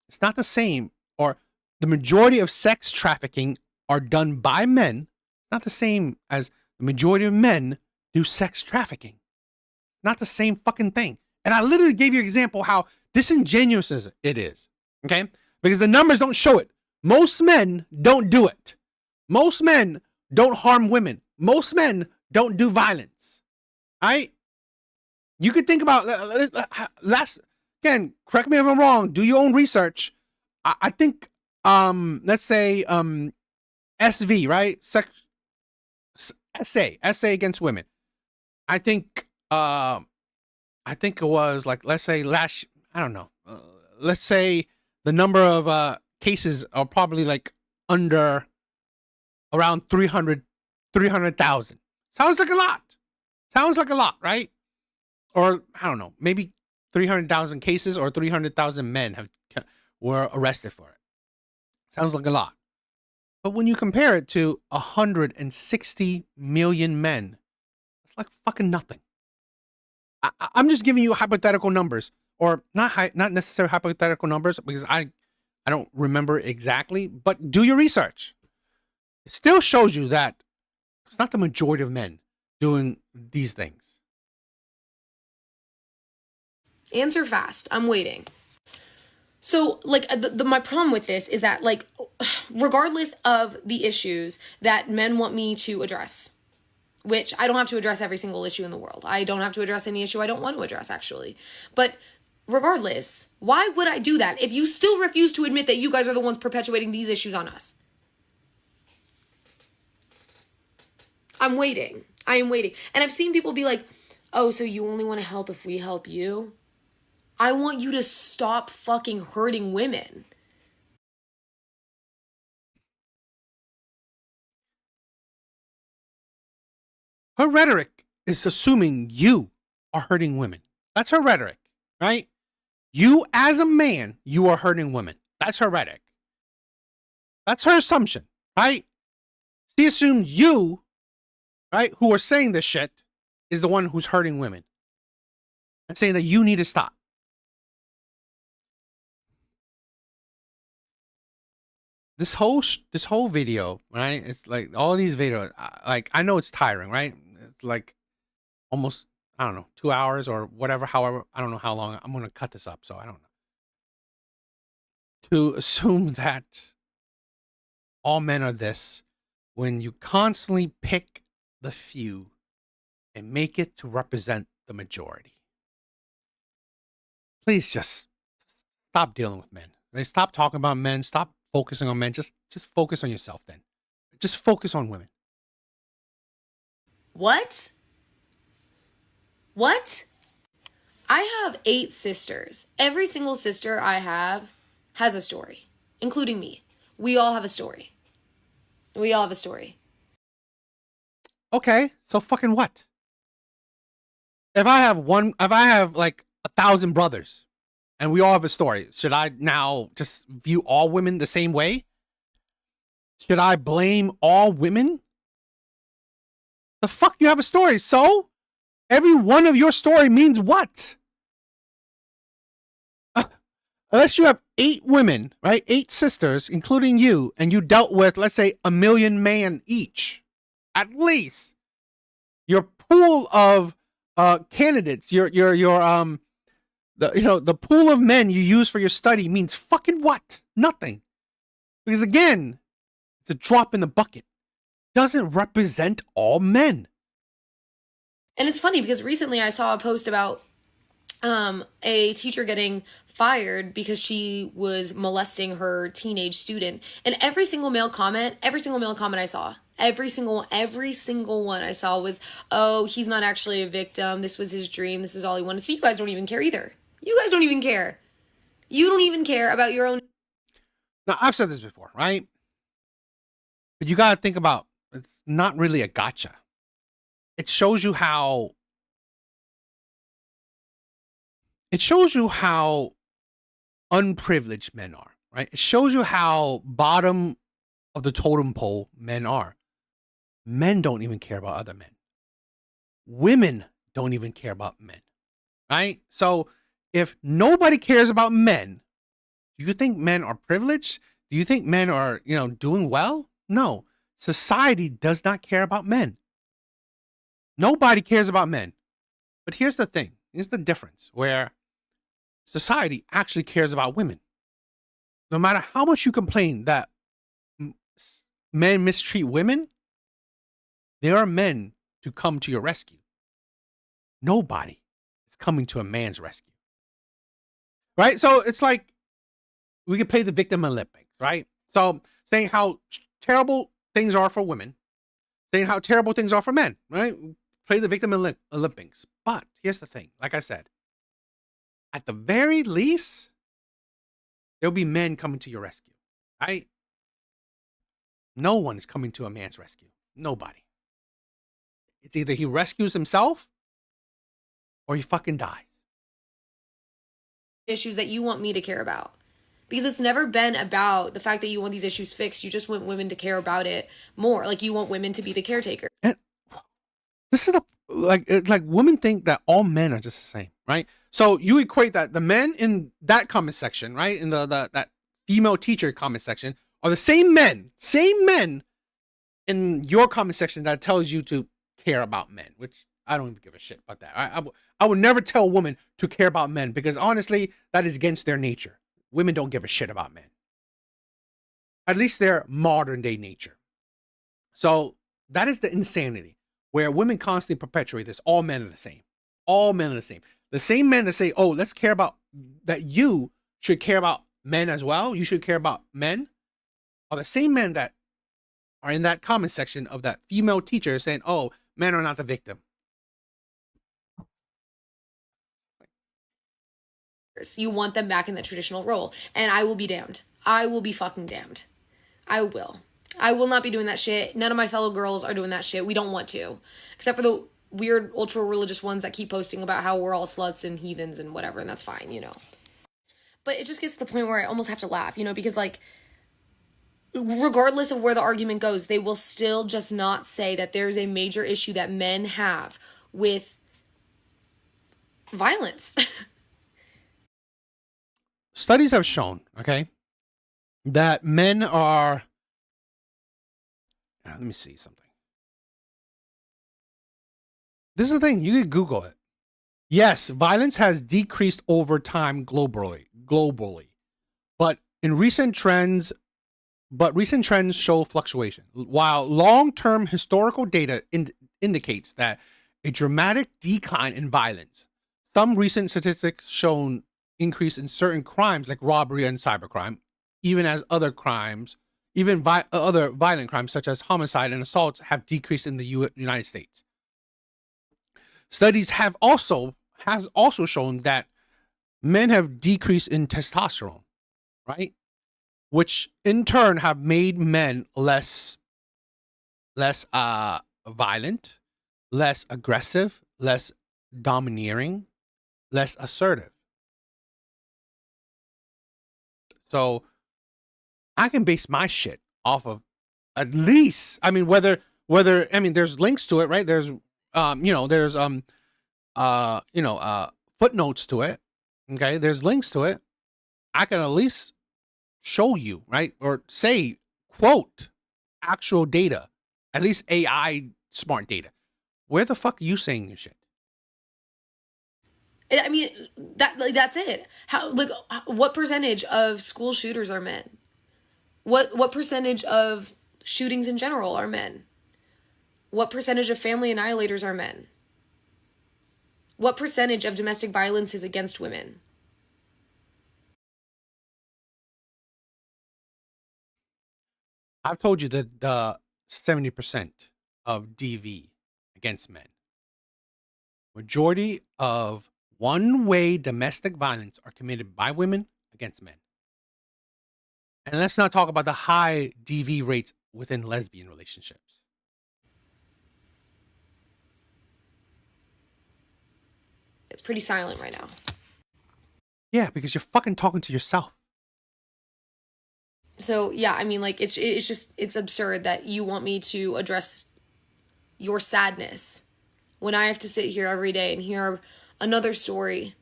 it's not the same, or the majority of sex trafficking are done by men, not the same as the majority of men do sex trafficking. Not the same fucking thing. And I literally gave you an example how disingenuous it is, okay? Because the numbers don't show it. Most men don't do it. Most men don't harm women. Most men don't do violence. All right? You could think about again, correct me if I'm wrong, do your own research. I think let's say SV, right? SA against women. I think it was like, let's say I don't know. Let's say the number of cases are probably like under around 300,000. Sounds like a lot, right? Or I don't know, maybe 300,000 cases or 300,000 men were arrested for it. Sounds like a lot. But when you compare it to 160 million men, it's like fucking nothing. I'm just giving you hypothetical numbers, or not necessarily hypothetical numbers, because I don't remember exactly, but do your research. It still shows you that it's not the majority of men doing these things. Answer fast. I'm waiting. So, like, my problem with this is that, like, regardless of the issues that men want me to address, which I don't have to address every single issue in the world. I don't have to address any issue I don't want to address, actually. But regardless, why would I do that if you still refuse to admit that you guys are the ones perpetuating these issues on us? I'm waiting. I am waiting. And I've seen people be like, oh, so you only want to help if we help you? I want you to stop fucking hurting women. Her rhetoric is assuming you are hurting women. That's her rhetoric, right? You as a man, you are hurting women. That's her rhetoric. That's her assumption, right? She assumed you, right, who are saying this shit, is the one who's hurting women. And saying that you need to stop. This whole video, right? It's like all these videos, like I know it's tiring, right? It's like almost, I don't know, 2 hours or whatever, however, I don't know how long. I'm going to cut this up, so I don't know. To assume that all men are this, when you constantly pick the few and make it to represent the majority. Please just stop dealing with men. Right? Stop talking about men. Stop focusing on men. Just focus on yourself then. Just focus on women. What? What? I have 8 sisters. Every single sister I have has a story, including me. We all have a story. We all have a story. Okay, so fucking what? If I have like 1,000 brothers and we all have a story, should I now just view all women the same way? Should I blame all women? The fuck, you have a story, so? Every one of your story means what? Unless you have 8 women, right? 8 sisters, including you, and you dealt with, let's say, 1 million men each. At least. Your pool of candidates, your The pool of men you use for your study means fucking what? Nothing. Because again, it's a drop in the bucket. Doesn't represent all men. And it's funny because recently I saw a post about a teacher getting fired because she was molesting her teenage student. And every single male comment I saw, every single one I saw was, oh, he's not actually a victim. This was his dream. This is all he wanted. So you guys don't even care either. You guys don't even care. You don't even care about your own. Now, I've said this before, right? But you got to think about, it's not really a gotcha. It shows you how unprivileged men are, right? It shows you how bottom of the totem pole men are. Men don't even care about other men. Women don't even care about men, right? So if nobody cares about men, do you think men are privileged? Do you think men are, doing well? No. Society does not care about men. Nobody cares about men. But here's the thing. Here's the difference where society actually cares about women. No matter how much you complain that men mistreat women, there are men to come to your rescue. Nobody is coming to a man's rescue. Right? So it's like we could play the victim Olympics, right? So saying how terrible things are for women, saying how terrible things are for men, right? Play the victim Olympics. But here's the thing. Like I said, at the very least, there'll be men coming to your rescue, right? No one is coming to a man's rescue. Nobody. It's either he rescues himself or he fucking dies. Issues that you want me to care about. Because it's never been about the fact that you want these issues fixed. You just want women to care about it more. Like you want women to be the caretaker. And this is like women think that all men are just the same, right? So you equate that the men in that comment section, right, in that female teacher comment section, are the same men in your comment section that tells you to care about men, which I don't even give a shit about that. I would never tell a woman to care about men because honestly, that is against their nature. Women don't give a shit about men. At least their modern day nature. So that is the insanity where women constantly perpetuate this. All men are the same. All men are the same. The same men that say, oh, let's care about that you should care about men as well. You should care about men are the same men that are in that comment section of that female teacher saying, oh, men are not the victim. You want them back in that traditional role. And I will be damned. I will be fucking damned. I will. I will not be doing that shit. None of my fellow girls are doing that shit. We don't want to. Except for the weird ultra religious ones that keep posting about how we're all sluts and heathens and whatever, and that's fine, But it just gets to the point where I almost have to laugh, because like regardless of where the argument goes, they will still just not say that there's a major issue that men have with violence. Studies have shown, okay, that men are, let me see something. This is the thing, you can Google it. Yes, violence has decreased over time globally. But recent trends show fluctuation. While long-term historical data indicates that a dramatic decline in violence, some recent statistics shown increase in certain crimes like robbery and cybercrime, even as other crimes, other violent crimes such as homicide and assaults have decreased in the United States. Studies have also shown that men have decreased in testosterone, right? Which in turn have made men less violent, less aggressive, less domineering, less assertive. So I can base my shit off of at least, there's links to it, right? There's footnotes to it. Okay, there's links to it. I can at least show you, right? Or say, quote, actual data, at least AI smart data. Where the fuck are you saying this shit? I mean, that's it. How, like, what percentage of school shooters are men? What percentage of shootings in general are men? What percentage of family annihilators are men? What percentage of domestic violence is against women? I've told you that the 70% of DV against men. Majority of one-way domestic violence are committed by women against men. And let's not talk about the high DV rates within lesbian relationships. It's pretty silent right now. Yeah, because you're fucking talking to yourself. So, yeah, I mean, like, it's absurd that you want me to address your sadness when I have to sit here every day and hear another story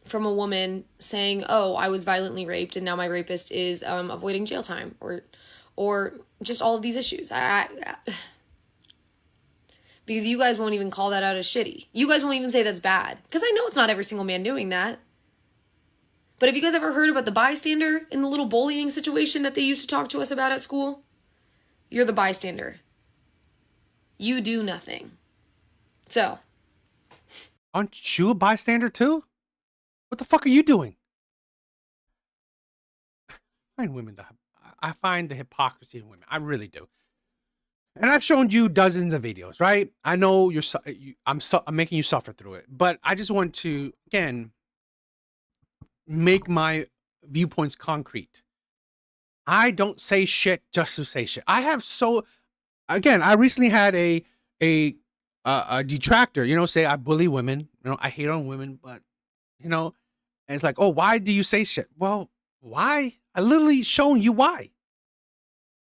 from a woman saying, oh, I was violently raped and now my rapist is avoiding jail time, or just all of these issues. Because you guys won't even call that out as shitty. You guys won't even say that's bad. Because I know it's not every single man doing that. But have you guys ever heard about the bystander in the little bullying situation that they used to talk to us about at school? You're the bystander. You do nothing. So. Aren't you a bystander too? What the fuck are you doing? I find the hypocrisy in women. I really do. And I've shown you dozens of videos, right? I know I'm making you suffer through it, but I just want to, again, make my viewpoints concrete. I don't say shit just to say shit. I recently had a detractor, say I bully women, I hate on women, but and it's like, oh, why do you say shit? Well, why? I literally shown you why.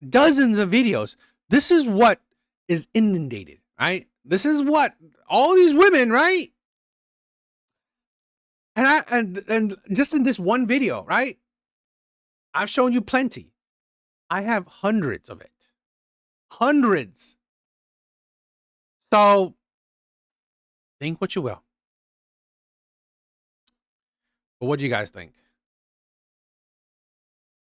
Dozens of videos. This is what is inundated, right? This is what all these women, right? And just in this one video, right? I've shown you plenty. I have hundreds of it. Hundreds. So think what you will. But what do you guys think?